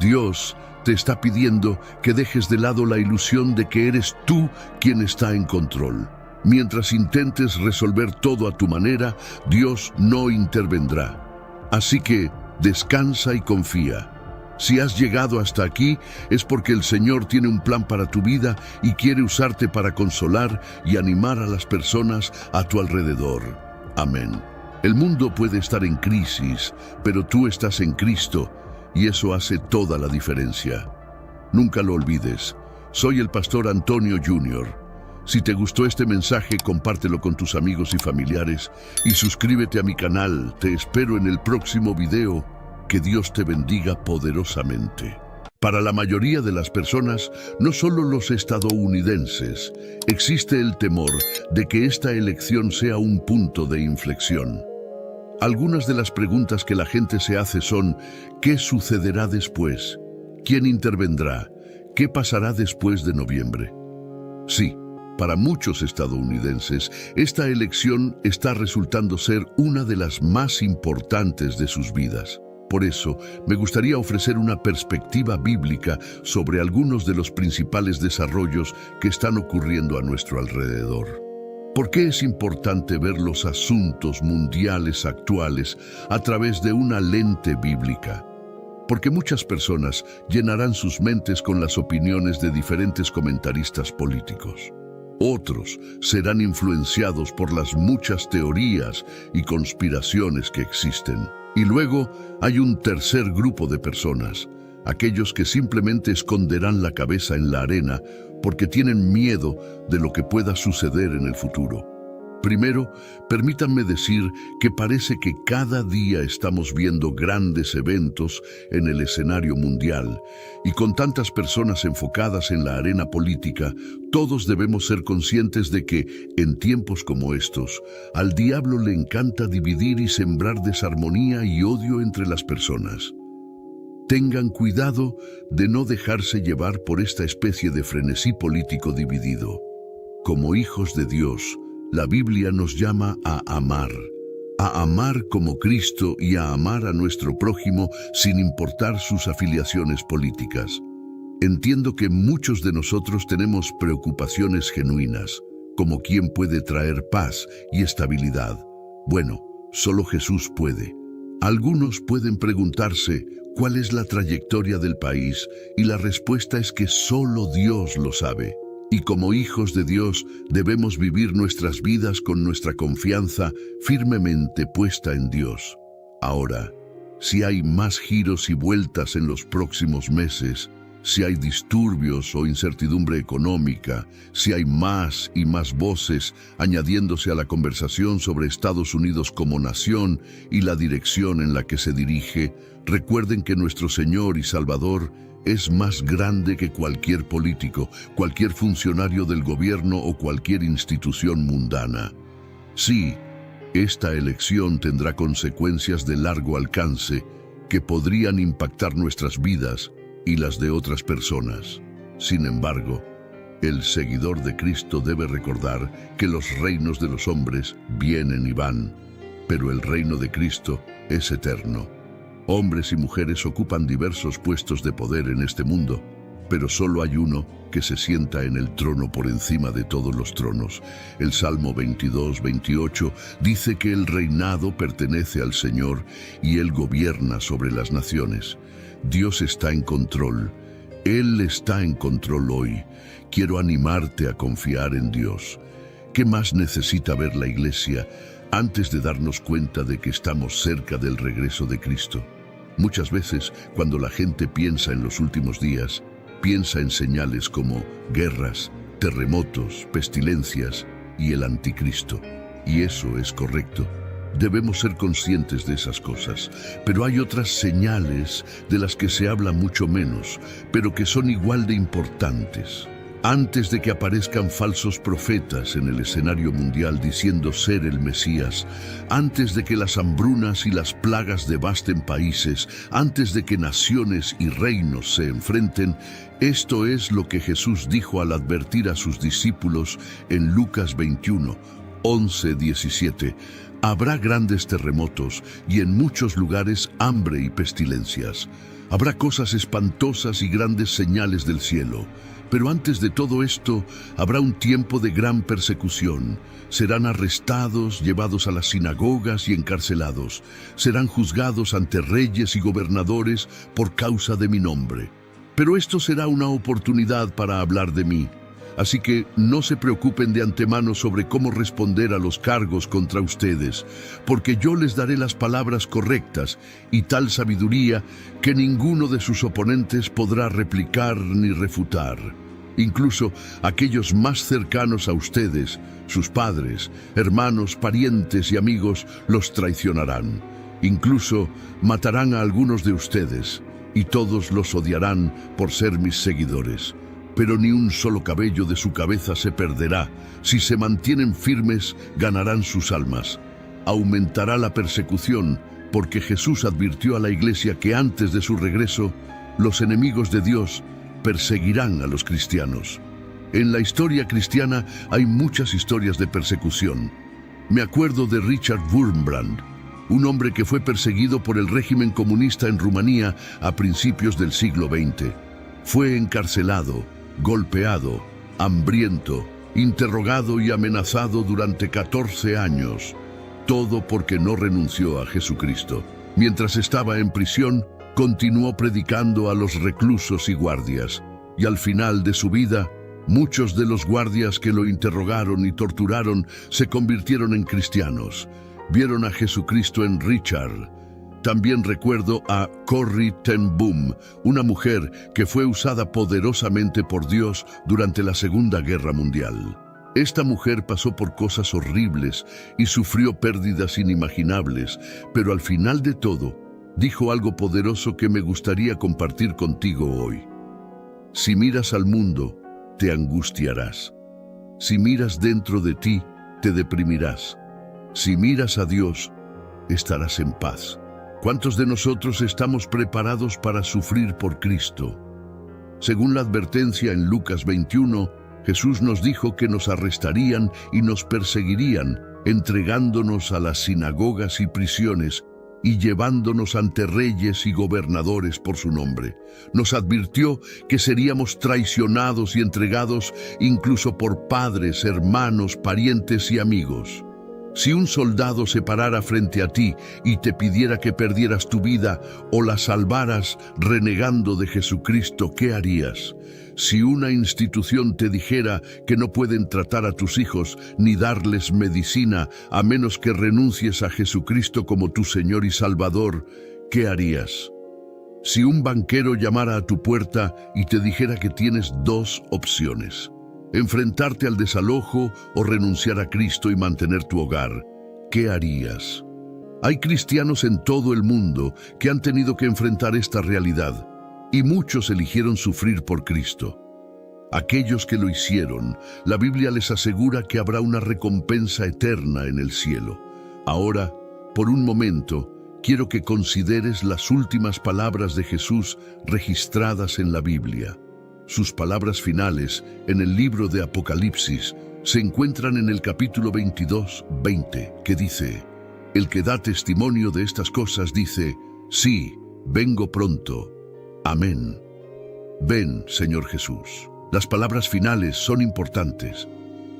Dios te está pidiendo que dejes de lado la ilusión de que eres tú quien está en control. Mientras intentes resolver todo a tu manera, Dios no intervendrá. Así que descansa y confía. Si has llegado hasta aquí, es porque el Señor tiene un plan para tu vida y quiere usarte para consolar y animar a las personas a tu alrededor. Amén. El mundo puede estar en crisis, pero tú estás en Cristo y eso hace toda la diferencia. Nunca lo olvides. Soy el pastor Antonio Jr. Si te gustó este mensaje, compártelo con tus amigos y familiares y suscríbete a mi canal. Te espero en el próximo video. Que Dios te bendiga poderosamente. Para la mayoría de las personas, no solo los estadounidenses, existe el temor de que esta elección sea un punto de inflexión. Algunas de las preguntas que la gente se hace son: ¿qué sucederá después? ¿Quién intervendrá? ¿Qué pasará después de noviembre? Sí, para muchos estadounidenses, esta elección está resultando ser una de las más importantes de sus vidas. Por eso, me gustaría ofrecer una perspectiva bíblica sobre algunos de los principales desarrollos que están ocurriendo a nuestro alrededor. ¿Por qué es importante ver los asuntos mundiales actuales a través de una lente bíblica? Porque muchas personas llenarán sus mentes con las opiniones de diferentes comentaristas políticos. Otros serán influenciados por las muchas teorías y conspiraciones que existen. Y luego hay un tercer grupo de personas, aquellos que simplemente esconderán la cabeza en la arena porque tienen miedo de lo que pueda suceder en el futuro. Primero, permítanme decir que parece que cada día estamos viendo grandes eventos en el escenario mundial, y con tantas personas enfocadas en la arena política, todos debemos ser conscientes de que, en tiempos como estos, al diablo le encanta dividir y sembrar desarmonía y odio entre las personas. Tengan cuidado de no dejarse llevar por esta especie de frenesí político dividido. Como hijos de Dios, la Biblia nos llama a amar como Cristo y a amar a nuestro prójimo sin importar sus afiliaciones políticas. Entiendo que muchos de nosotros tenemos preocupaciones genuinas, como quién puede traer paz y estabilidad. Bueno, solo Jesús puede. Algunos pueden preguntarse cuál es la trayectoria del país y la respuesta es que solo Dios lo sabe. Y como hijos de Dios debemos vivir nuestras vidas con nuestra confianza firmemente puesta en Dios. Ahora, si hay más giros y vueltas en los próximos meses, si hay disturbios o incertidumbre económica, si hay más y más voces añadiéndose a la conversación sobre Estados Unidos como nación y la dirección en la que se dirige, recuerden que nuestro Señor y Salvador es más grande que cualquier político, cualquier funcionario del gobierno o cualquier institución mundana. Sí, esta elección tendrá consecuencias de largo alcance que podrían impactar nuestras vidas y las de otras personas. Sin embargo, el seguidor de Cristo debe recordar que los reinos de los hombres vienen y van, pero el reino de Cristo es eterno. Hombres y mujeres ocupan diversos puestos de poder en este mundo, pero solo hay uno que se sienta en el trono por encima de todos los tronos. El Salmo 22-28 dice que el reinado pertenece al Señor y Él gobierna sobre las naciones. Dios está en control. Él está en control hoy. Quiero animarte a confiar en Dios. ¿Qué más necesita ver la Iglesia antes de darnos cuenta de que estamos cerca del regreso de Cristo? Muchas veces, cuando la gente piensa en los últimos días, piensa en señales como guerras, terremotos, pestilencias y el anticristo. Y eso es correcto. Debemos ser conscientes de esas cosas, pero hay otras señales de las que se habla mucho menos, pero que son igual de importantes. Antes de que aparezcan falsos profetas en el escenario mundial diciendo ser el Mesías, antes de que las hambrunas y las plagas devasten países, antes de que naciones y reinos se enfrenten, esto es lo que Jesús dijo al advertir a sus discípulos en Lucas 21, 11-17. Habrá grandes terremotos y en muchos lugares hambre y pestilencias. Habrá cosas espantosas y grandes señales del cielo. Pero antes de todo esto, habrá un tiempo de gran persecución. Serán arrestados, llevados a las sinagogas y encarcelados. Serán juzgados ante reyes y gobernadores por causa de mi nombre. Pero esto será una oportunidad para hablar de mí. Así que no se preocupen de antemano sobre cómo responder a los cargos contra ustedes, porque yo les daré las palabras correctas y tal sabiduría que ninguno de sus oponentes podrá replicar ni refutar. Incluso aquellos más cercanos a ustedes, sus padres, hermanos, parientes y amigos, los traicionarán. Incluso matarán a algunos de ustedes, y todos los odiarán por ser mis seguidores. Pero ni un solo cabello de su cabeza se perderá. Si se mantienen firmes, ganarán sus almas. Aumentará la persecución, porque Jesús advirtió a la iglesia que antes de su regreso, los enemigos de Dios perseguirán a los cristianos. En la historia cristiana hay muchas historias de persecución. Me acuerdo de Richard Wurmbrand, un hombre que fue perseguido por el régimen comunista en Rumanía a principios del siglo XX. Fue encarcelado, golpeado, hambriento, interrogado y amenazado durante 14 años, todo porque no renunció a Jesucristo. Mientras estaba en prisión, continuó predicando a los reclusos y guardias, y al final de su vida, muchos de los guardias que lo interrogaron y torturaron se convirtieron en cristianos. Vieron a Jesucristo en Richard. También recuerdo a Corrie ten Boom, una mujer que fue usada poderosamente por Dios durante la Segunda Guerra Mundial. Esta mujer pasó por cosas horribles y sufrió pérdidas inimaginables, pero al final de todo, dijo algo poderoso que me gustaría compartir contigo hoy. Si miras al mundo, te angustiarás. Si miras dentro de ti, te deprimirás. Si miras a Dios, estarás en paz. ¿Cuántos de nosotros estamos preparados para sufrir por Cristo? Según la advertencia en Lucas 21, Jesús nos dijo que nos arrestarían y nos perseguirían, entregándonos a las sinagogas y prisiones y llevándonos ante reyes y gobernadores por su nombre. Nos advirtió que seríamos traicionados y entregados incluso por padres, hermanos, parientes y amigos. Si un soldado se parara frente a ti y te pidiera que perdieras tu vida o la salvaras renegando de Jesucristo, ¿qué harías? Si una institución te dijera que no pueden tratar a tus hijos ni darles medicina a menos que renuncies a Jesucristo como tu Señor y Salvador, ¿qué harías? Si un banquero llamara a tu puerta y te dijera que tienes dos opciones: enfrentarte al desalojo o renunciar a Cristo y mantener tu hogar, ¿qué harías? Hay cristianos en todo el mundo que han tenido que enfrentar esta realidad, y muchos eligieron sufrir por Cristo. Aquellos que lo hicieron, la Biblia les asegura que habrá una recompensa eterna en el cielo. Ahora, por un momento, quiero que consideres las últimas palabras de Jesús registradas en la Biblia. Sus palabras finales en el libro de Apocalipsis se encuentran en el capítulo 22, 20, que dice: el que da testimonio de estas cosas dice: sí, vengo pronto. Amén. Ven, Señor Jesús. Las palabras finales son importantes.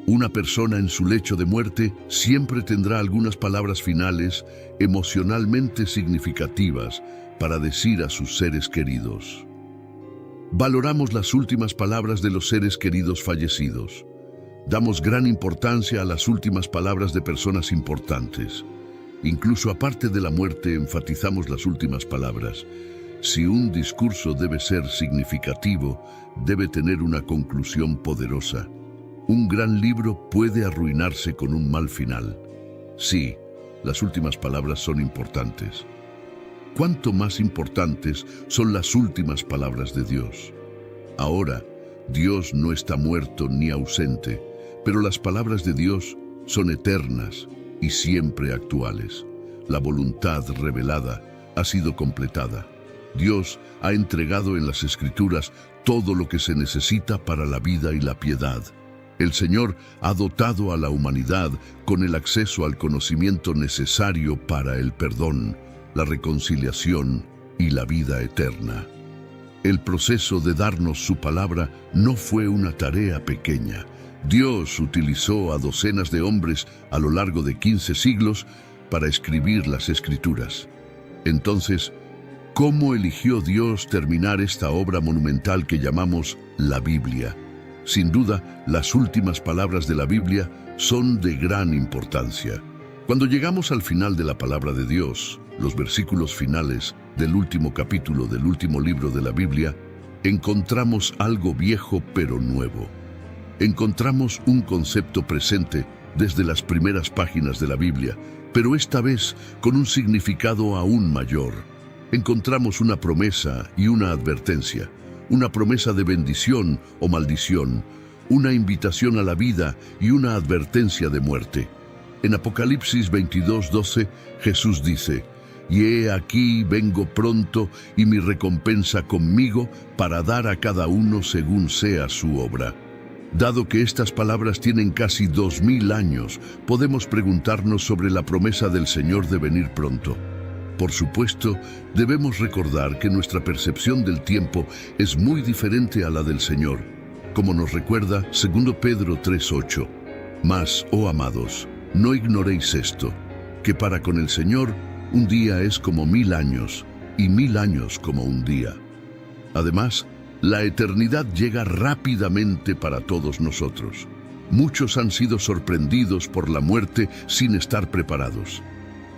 Una persona en su lecho de muerte siempre tendrá algunas palabras finales emocionalmente significativas para decir a sus seres queridos. Valoramos las últimas palabras de los seres queridos fallecidos. Damos gran importancia a las últimas palabras de personas importantes. Incluso aparte de la muerte, enfatizamos las últimas palabras. Si un discurso debe ser significativo, debe tener una conclusión poderosa. Un gran libro puede arruinarse con un mal final. Sí, las últimas palabras son importantes. ¿Cuánto más importantes son las últimas palabras de Dios? Ahora, Dios no está muerto ni ausente, pero las palabras de Dios son eternas y siempre actuales. La voluntad revelada ha sido completada. Dios ha entregado en las Escrituras todo lo que se necesita para la vida y la piedad. El Señor ha dotado a la humanidad con el acceso al conocimiento necesario para el perdón, la reconciliación y la vida eterna. El proceso de darnos su palabra no fue una tarea pequeña. Dios utilizó a docenas de hombres a lo largo de 15 siglos para escribir las Escrituras. Entonces, ¿cómo eligió Dios terminar esta obra monumental que llamamos la Biblia? Sin duda, las últimas palabras de la Biblia son de gran importancia. Cuando llegamos al final de la palabra de Dios, los versículos finales del último capítulo del último libro de la Biblia, encontramos algo viejo pero nuevo. Encontramos un concepto presente desde las primeras páginas de la Biblia, pero esta vez con un significado aún mayor. Encontramos una promesa y una advertencia, una promesa de bendición o maldición, una invitación a la vida y una advertencia de muerte. En Apocalipsis 22:12, Jesús dice: «Y he aquí vengo pronto, y mi recompensa conmigo para dar a cada uno según sea su obra». Dado que estas palabras tienen casi 2000 años, podemos preguntarnos sobre la promesa del Señor de venir pronto. Por supuesto, debemos recordar que nuestra percepción del tiempo es muy diferente a la del Señor, como nos recuerda 2 Pedro 3:8. «Mas, oh amados, no ignoréis esto, que para con el Señor un día es como 1000 años, y 1000 años como un día». Además, la eternidad llega rápidamente para todos nosotros. Muchos han sido sorprendidos por la muerte sin estar preparados.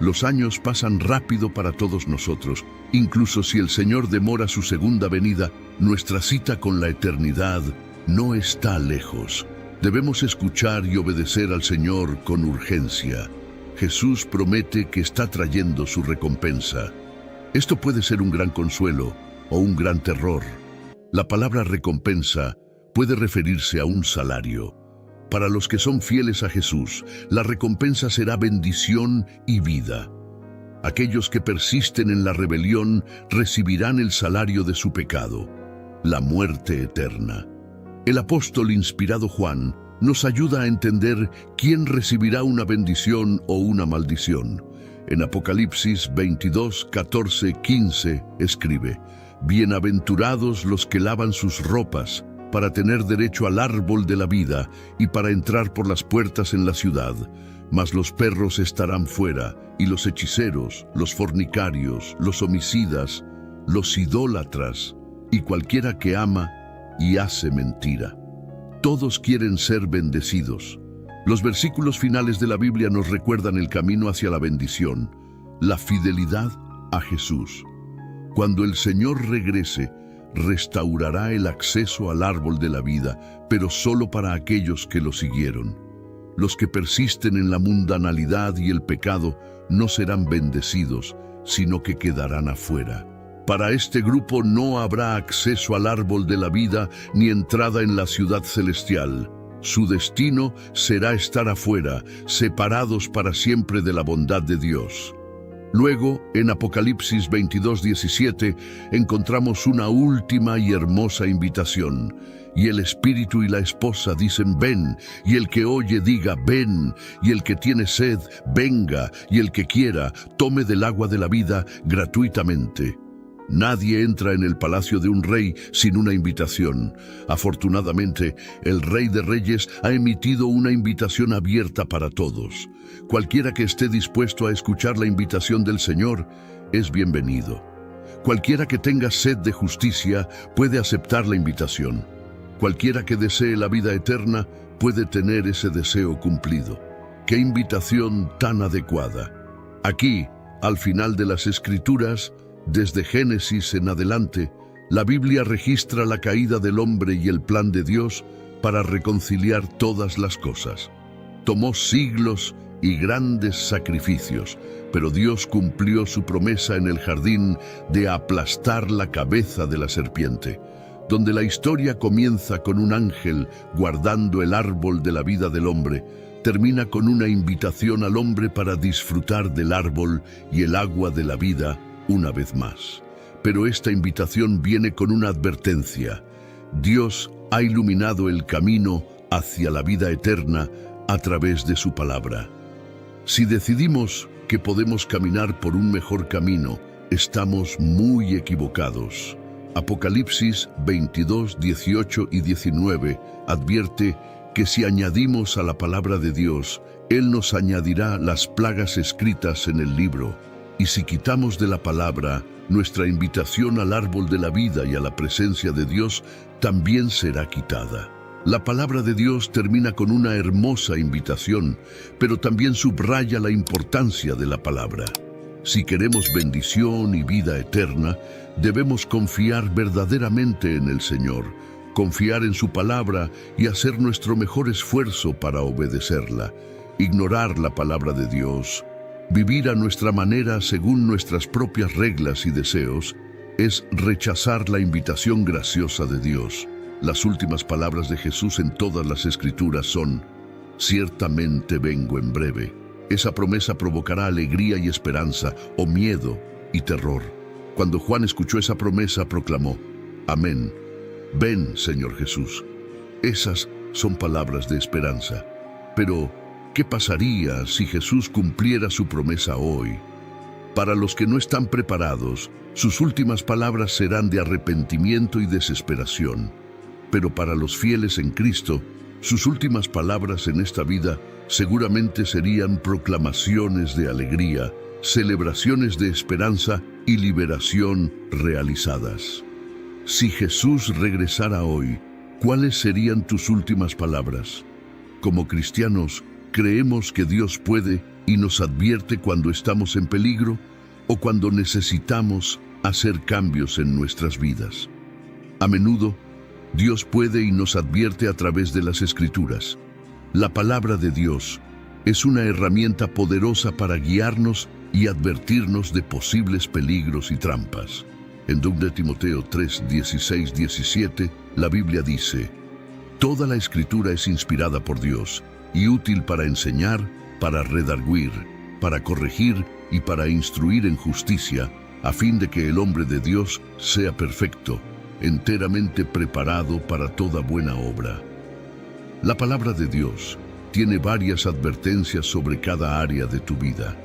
Los años pasan rápido para todos nosotros. Incluso si el Señor demora su segunda venida, nuestra cita con la eternidad no está lejos. Debemos escuchar y obedecer al Señor con urgencia. Jesús promete que está trayendo su recompensa. Esto puede ser un gran consuelo o un gran terror. La palabra recompensa puede referirse a un salario. Para los que son fieles a Jesús, la recompensa será bendición y vida. Aquellos que persisten en la rebelión recibirán el salario de su pecado, la muerte eterna. El apóstol inspirado Juan nos ayuda a entender quién recibirá una bendición o una maldición. En Apocalipsis 22, 14, 15 escribe: «Bienaventurados los que lavan sus ropas, para tener derecho al árbol de la vida y para entrar por las puertas en la ciudad. Mas los perros estarán fuera, y los hechiceros, los fornicarios, los homicidas, los idólatras, y cualquiera que ama y hace mentira». Todos quieren ser bendecidos. Los versículos finales de la Biblia nos recuerdan el camino hacia la bendición, la fidelidad a Jesús. Cuando el Señor regrese, restaurará el acceso al árbol de la vida, pero solo para aquellos que lo siguieron. Los que persisten en la mundanalidad y el pecado no serán bendecidos, sino que quedarán afuera. Para este grupo no habrá acceso al árbol de la vida ni entrada en la ciudad celestial. Su destino será estar afuera, separados para siempre de la bondad de Dios. Luego, en Apocalipsis 22:17, encontramos una última y hermosa invitación. «Y el espíritu y la esposa dicen: ven, y el que oye diga: ven, y el que tiene sed, venga, y el que quiera, tome del agua de la vida gratuitamente». Nadie entra en el palacio de un rey sin una invitación. Afortunadamente, el Rey de Reyes ha emitido una invitación abierta para todos. Cualquiera que esté dispuesto a escuchar la invitación del Señor es bienvenido. Cualquiera que tenga sed de justicia puede aceptar la invitación. Cualquiera que desee la vida eterna puede tener ese deseo cumplido. ¡Qué invitación tan adecuada! Aquí, al final de las Escrituras, desde Génesis en adelante, la Biblia registra la caída del hombre y el plan de Dios para reconciliar todas las cosas. Tomó siglos y grandes sacrificios, pero Dios cumplió su promesa en el jardín de aplastar la cabeza de la serpiente, donde la historia comienza con un ángel guardando el árbol de la vida del hombre, termina con una invitación al hombre para disfrutar del árbol y el agua de la vida una vez más. Pero esta invitación viene con una advertencia. Dios ha iluminado el camino hacia la vida eterna a través de su palabra. Si decidimos que podemos caminar por un mejor camino, estamos muy equivocados. Apocalipsis 22, 18 y 19 advierte que si añadimos a la palabra de Dios, Él nos añadirá las plagas escritas en el libro. Y si quitamos de la palabra, nuestra invitación al árbol de la vida y a la presencia de Dios también será quitada. La palabra de Dios termina con una hermosa invitación, pero también subraya la importancia de la palabra. Si queremos bendición y vida eterna, debemos confiar verdaderamente en el Señor, confiar en su palabra y hacer nuestro mejor esfuerzo para obedecerla. Ignorar la palabra de Dios, vivir a nuestra manera según nuestras propias reglas y deseos, es rechazar la invitación graciosa de Dios. Las últimas palabras de Jesús en todas las Escrituras son: ciertamente vengo en breve. Esa promesa provocará alegría y esperanza, o miedo y terror. Cuando Juan escuchó esa promesa, proclamó: amén. Ven, Señor Jesús. Esas son palabras de esperanza. Pero, ¿qué pasaría si Jesús cumpliera su promesa hoy? Para los que no están preparados, sus últimas palabras serán de arrepentimiento y desesperación. Pero para los fieles en Cristo, sus últimas palabras en esta vida seguramente serían proclamaciones de alegría, celebraciones de esperanza y liberación realizadas. Si Jesús regresara hoy, ¿cuáles serían tus últimas palabras? Como cristianos, ¿creemos que Dios puede y nos advierte cuando estamos en peligro o cuando necesitamos hacer cambios en nuestras vidas? A menudo, Dios puede y nos advierte a través de las Escrituras. La palabra de Dios es una herramienta poderosa para guiarnos y advertirnos de posibles peligros y trampas. En 2 Timoteo 3, 16, 17, la Biblia dice: toda la Escritura es inspirada por Dios y útil para enseñar, para redarguir, para corregir y para instruir en justicia, a fin de que el hombre de Dios sea perfecto, enteramente preparado para toda buena obra. La palabra de Dios tiene varias advertencias sobre cada área de tu vida.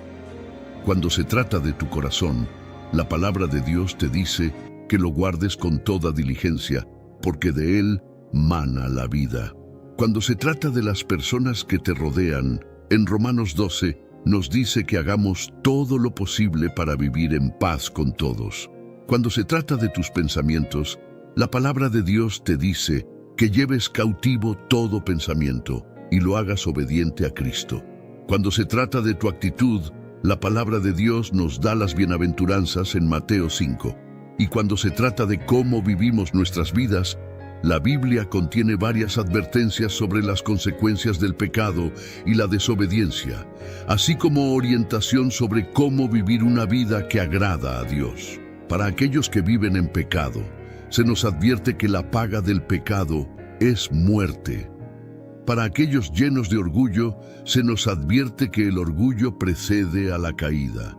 Cuando se trata de tu corazón, la palabra de Dios te dice que lo guardes con toda diligencia, porque de él mana la vida. Cuando se trata de las personas que te rodean, en Romanos 12 nos dice que hagamos todo lo posible para vivir en paz con todos. Cuando se trata de tus pensamientos, la palabra de Dios te dice que lleves cautivo todo pensamiento y lo hagas obediente a Cristo. Cuando se trata de tu actitud, la palabra de Dios nos da las bienaventuranzas en Mateo 5. Y cuando se trata de cómo vivimos nuestras vidas, la Biblia contiene varias advertencias sobre las consecuencias del pecado y la desobediencia, así como orientación sobre cómo vivir una vida que agrada a Dios. Para aquellos que viven en pecado, se nos advierte que la paga del pecado es muerte. Para aquellos llenos de orgullo, se nos advierte que el orgullo precede a la caída.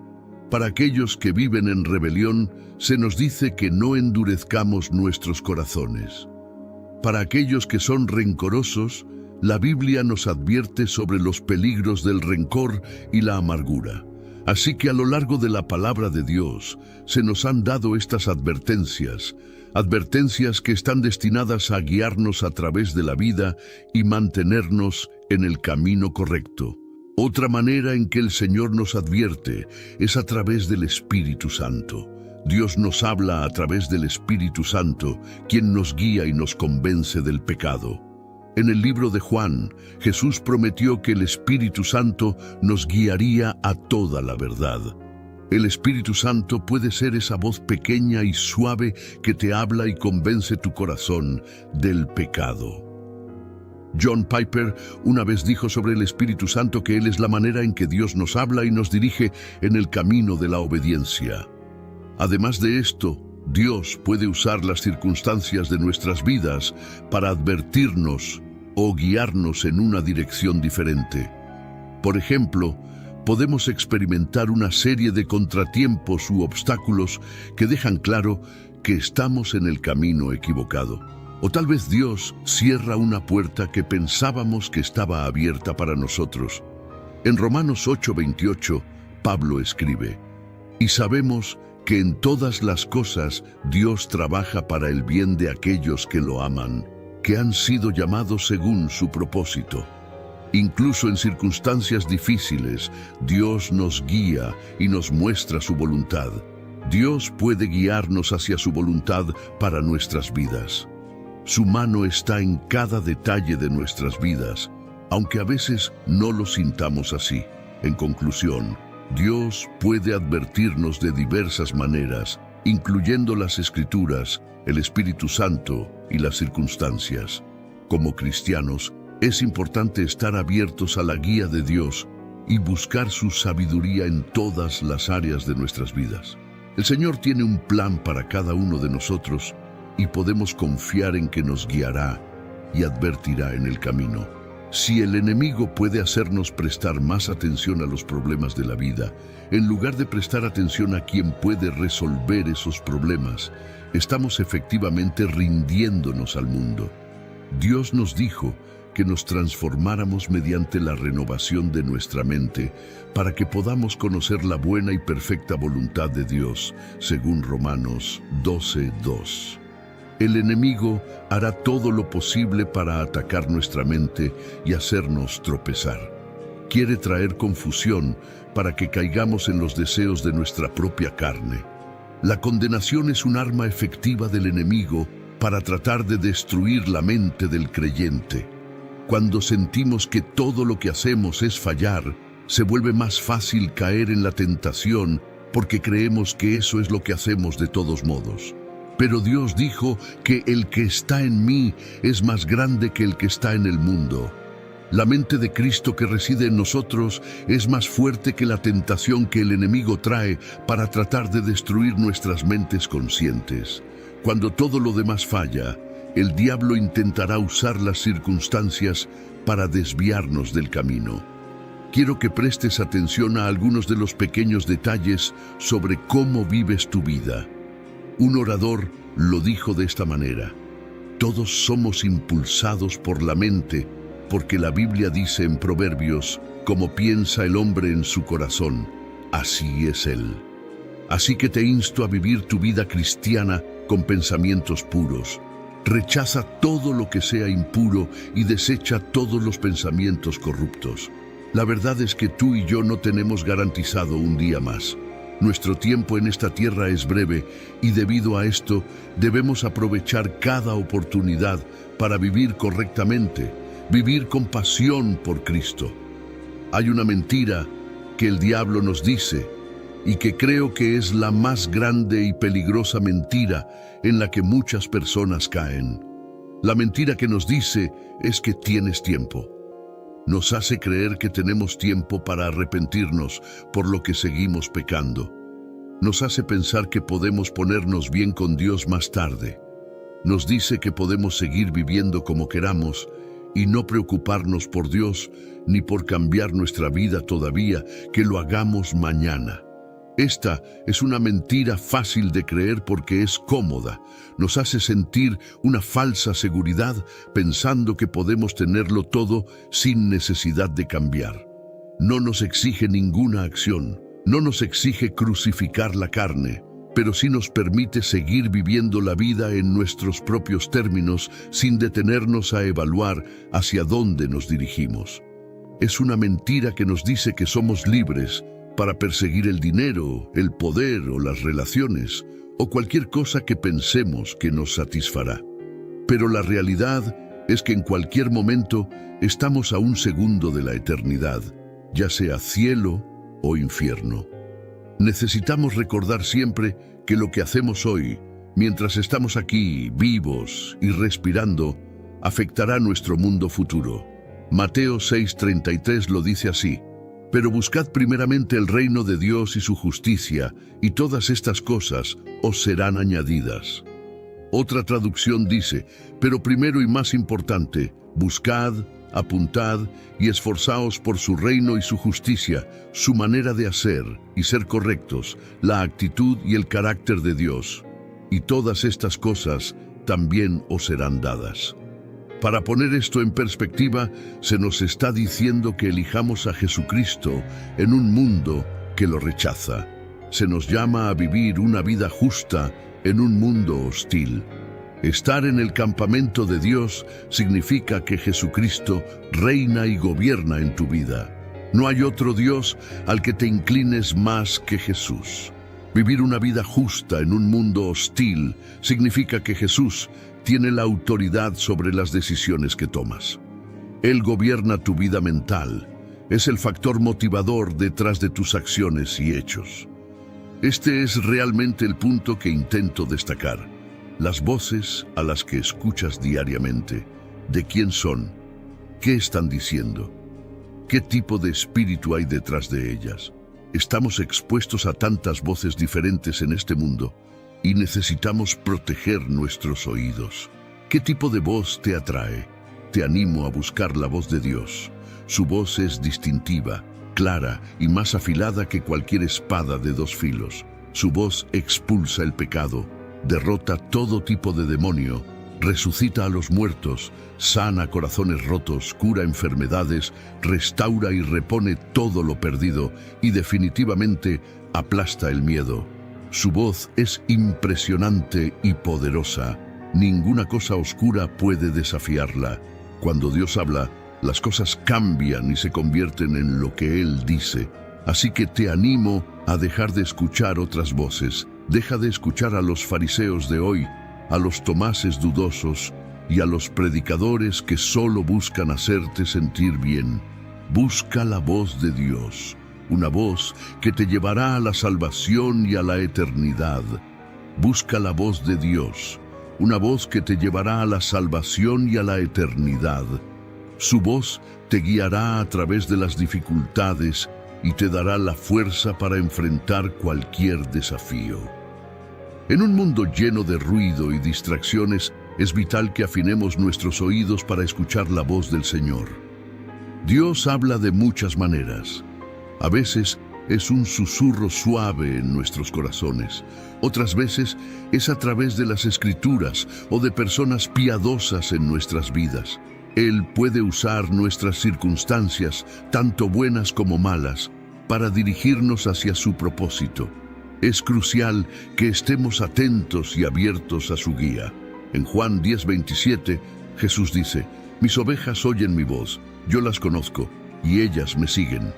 Para aquellos que viven en rebelión, se nos dice que no endurezcamos nuestros corazones. Para aquellos que son rencorosos, la Biblia nos advierte sobre los peligros del rencor y la amargura. Así que a lo largo de la palabra de Dios, se nos han dado estas advertencias que están destinadas a guiarnos a través de la vida y mantenernos en el camino correcto. Otra manera en que el Señor nos advierte es a través del Espíritu Santo. Dios nos habla a través del Espíritu Santo, quien nos guía y nos convence del pecado. En el libro de Juan, Jesús prometió que el Espíritu Santo nos guiaría a toda la verdad. El Espíritu Santo puede ser esa voz pequeña y suave que te habla y convence tu corazón del pecado. John Piper una vez dijo sobre el Espíritu Santo que Él es la manera en que Dios nos habla y nos dirige en el camino de la obediencia. Además de esto, Dios puede usar las circunstancias de nuestras vidas para advertirnos o guiarnos en una dirección diferente. Por ejemplo, podemos experimentar una serie de contratiempos u obstáculos que dejan claro que estamos en el camino equivocado. O tal vez Dios cierra una puerta que pensábamos que estaba abierta para nosotros. En Romanos 8:28, Pablo escribe: «Y sabemos que en todas las cosas Dios trabaja para el bien de aquellos que lo aman, que han sido llamados según su propósito». Incluso en circunstancias difíciles, Dios nos guía y nos muestra su voluntad. Dios puede guiarnos hacia su voluntad para nuestras vidas. Su mano está en cada detalle de nuestras vidas, aunque a veces no lo sintamos así. En conclusión, Dios puede advertirnos de diversas maneras, incluyendo las Escrituras, el Espíritu Santo y las circunstancias. Como cristianos, es importante estar abiertos a la guía de Dios y buscar su sabiduría en todas las áreas de nuestras vidas. El Señor tiene un plan para cada uno de nosotros y podemos confiar en que nos guiará y advertirá en el camino. Si el enemigo puede hacernos prestar más atención a los problemas de la vida, en lugar de prestar atención a quien puede resolver esos problemas, estamos efectivamente rindiéndonos al mundo. Dios nos dijo que nos transformáramos mediante la renovación de nuestra mente para que podamos conocer la buena y perfecta voluntad de Dios, según Romanos 12:2. El enemigo hará todo lo posible para atacar nuestra mente y hacernos tropezar. Quiere traer confusión para que caigamos en los deseos de nuestra propia carne. La condenación es un arma efectiva del enemigo para tratar de destruir la mente del creyente. Cuando sentimos que todo lo que hacemos es fallar, se vuelve más fácil caer en la tentación porque creemos que eso es lo que hacemos de todos modos. Pero Dios dijo que el que está en mí es más grande que el que está en el mundo. La mente de Cristo que reside en nosotros es más fuerte que la tentación que el enemigo trae para tratar de destruir nuestras mentes conscientes. Cuando todo lo demás falla, el diablo intentará usar las circunstancias para desviarnos del camino. Quiero que prestes atención a algunos de los pequeños detalles sobre cómo vives tu vida. Un orador lo dijo de esta manera: todos somos impulsados por la mente, porque la Biblia dice en Proverbios, como piensa el hombre en su corazón, así es él. Así que te insto a vivir tu vida cristiana con pensamientos puros. Rechaza todo lo que sea impuro y desecha todos los pensamientos corruptos. La verdad es que tú y yo no tenemos garantizado un día más. Nuestro tiempo en esta tierra es breve y debido a esto debemos aprovechar cada oportunidad para vivir correctamente, vivir con pasión por Cristo. Hay una mentira que el diablo nos dice y que creo que es la más grande y peligrosa mentira en la que muchas personas caen. La mentira que nos dice es que tienes tiempo. Nos hace creer que tenemos tiempo para arrepentirnos por lo que seguimos pecando. Nos hace pensar que podemos ponernos bien con Dios más tarde. Nos dice que podemos seguir viviendo como queramos y no preocuparnos por Dios ni por cambiar nuestra vida todavía, que lo hagamos mañana. Esta es una mentira fácil de creer porque es cómoda. Nos hace sentir una falsa seguridad pensando que podemos tenerlo todo sin necesidad de cambiar. No nos exige ninguna acción, no nos exige crucificar la carne, pero sí nos permite seguir viviendo la vida en nuestros propios términos sin detenernos a evaluar hacia dónde nos dirigimos. Es una mentira que nos dice que somos libres para perseguir el dinero, el poder o las relaciones, o cualquier cosa que pensemos que nos satisfará. Pero la realidad es que en cualquier momento estamos a un segundo de la eternidad, ya sea cielo o infierno. Necesitamos recordar siempre que lo que hacemos hoy, mientras estamos aquí vivos y respirando, afectará nuestro mundo futuro. Mateo 6:33 lo dice así: pero buscad primeramente el reino de Dios y su justicia, y todas estas cosas os serán añadidas. Otra traducción dice: pero primero y más importante, buscad, apuntad y esforzaos por su reino y su justicia, su manera de hacer y ser correctos, la actitud y el carácter de Dios. Y todas estas cosas también os serán dadas. Para poner esto en perspectiva, se nos está diciendo que elijamos a Jesucristo en un mundo que lo rechaza. Se nos llama a vivir una vida justa en un mundo hostil. Estar en el campamento de Dios significa que Jesucristo reina y gobierna en tu vida. No hay otro Dios al que te inclines más que Jesús. Vivir una vida justa en un mundo hostil significa que Jesús tiene la autoridad sobre las decisiones que tomas. Él gobierna tu vida mental. Es el factor motivador detrás de tus acciones y hechos. Este es realmente el punto que intento destacar. Las voces a las que escuchas diariamente, ¿de quién son? ¿Qué están diciendo? ¿Qué tipo de espíritu hay detrás de ellas? Estamos expuestos a tantas voces diferentes en este mundo y necesitamos proteger nuestros oídos. ¿Qué tipo de voz te atrae? Te animo a buscar la voz de Dios. Su voz es distintiva, clara y más afilada que cualquier espada de dos filos. Su voz expulsa el pecado, derrota todo tipo de demonio, resucita a los muertos, sana corazones rotos, cura enfermedades, restaura y repone todo lo perdido y definitivamente aplasta el miedo. Su voz es impresionante y poderosa. Ninguna cosa oscura puede desafiarla. Cuando Dios habla, las cosas cambian y se convierten en lo que Él dice. Así que te animo a dejar de escuchar otras voces. Deja de escuchar a los fariseos de hoy, a los tomases dudosos y a los predicadores que solo buscan hacerte sentir bien. Busca la voz de Dios, una voz que te llevará a la salvación y a la eternidad. Busca la voz de Dios, una voz que te llevará a la salvación y a la eternidad. Su voz te guiará a través de las dificultades y te dará la fuerza para enfrentar cualquier desafío. En un mundo lleno de ruido y distracciones, es vital que afinemos nuestros oídos para escuchar la voz del Señor. Dios habla de muchas maneras. A veces es un susurro suave en nuestros corazones. Otras veces es a través de las Escrituras o de personas piadosas en nuestras vidas. Él puede usar nuestras circunstancias, tanto buenas como malas, para dirigirnos hacia su propósito. Es crucial que estemos atentos y abiertos a su guía. En Juan 10:27, Jesús dice: mis ovejas oyen mi voz, yo las conozco, y ellas me siguen.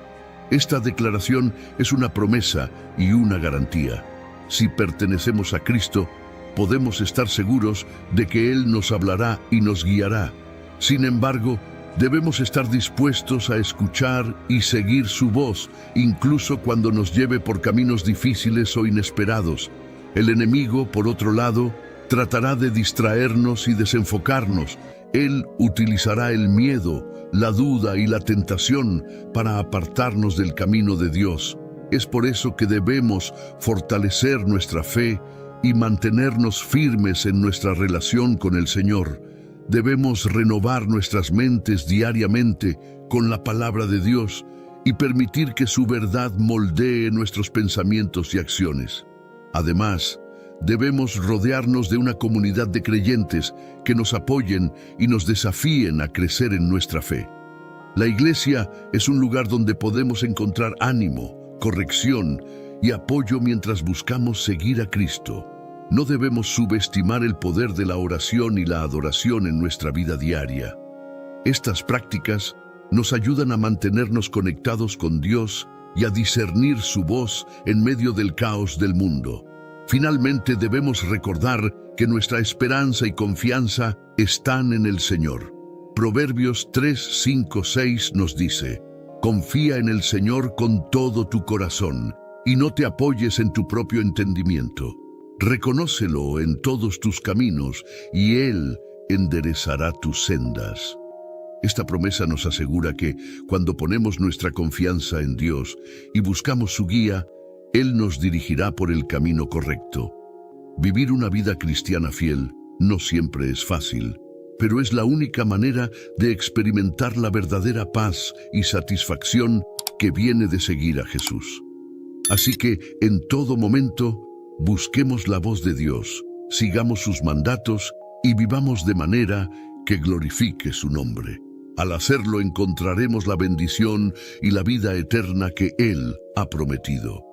Esta declaración es una promesa y una garantía. Si pertenecemos a Cristo, podemos estar seguros de que Él nos hablará y nos guiará. Sin embargo, debemos estar dispuestos a escuchar y seguir su voz, incluso cuando nos lleve por caminos difíciles o inesperados. El enemigo, por otro lado, tratará de distraernos y desenfocarnos. Él utilizará el miedo, la duda y la tentación para apartarnos del camino de Dios. Es por eso que debemos fortalecer nuestra fe y mantenernos firmes en nuestra relación con el Señor. Debemos renovar nuestras mentes diariamente con la palabra de Dios y permitir que su verdad moldee nuestros pensamientos y acciones. Además, debemos rodearnos de una comunidad de creyentes que nos apoyen y nos desafíen a crecer en nuestra fe. La iglesia es un lugar donde podemos encontrar ánimo, corrección y apoyo mientras buscamos seguir a Cristo. No debemos subestimar el poder de la oración y la adoración en nuestra vida diaria. Estas prácticas nos ayudan a mantenernos conectados con Dios y a discernir su voz en medio del caos del mundo. Finalmente, debemos recordar que nuestra esperanza y confianza están en el Señor. Proverbios 3, 5, 6 nos dice: confía en el Señor con todo tu corazón y no te apoyes en tu propio entendimiento. Reconócelo en todos tus caminos y Él enderezará tus sendas. Esta promesa nos asegura que, cuando ponemos nuestra confianza en Dios y buscamos su guía, Él nos dirigirá por el camino correcto. Vivir una vida cristiana fiel no siempre es fácil, pero es la única manera de experimentar la verdadera paz y satisfacción que viene de seguir a Jesús. Así que, en todo momento, busquemos la voz de Dios, sigamos sus mandatos y vivamos de manera que glorifique su nombre. Al hacerlo encontraremos la bendición y la vida eterna que Él ha prometido.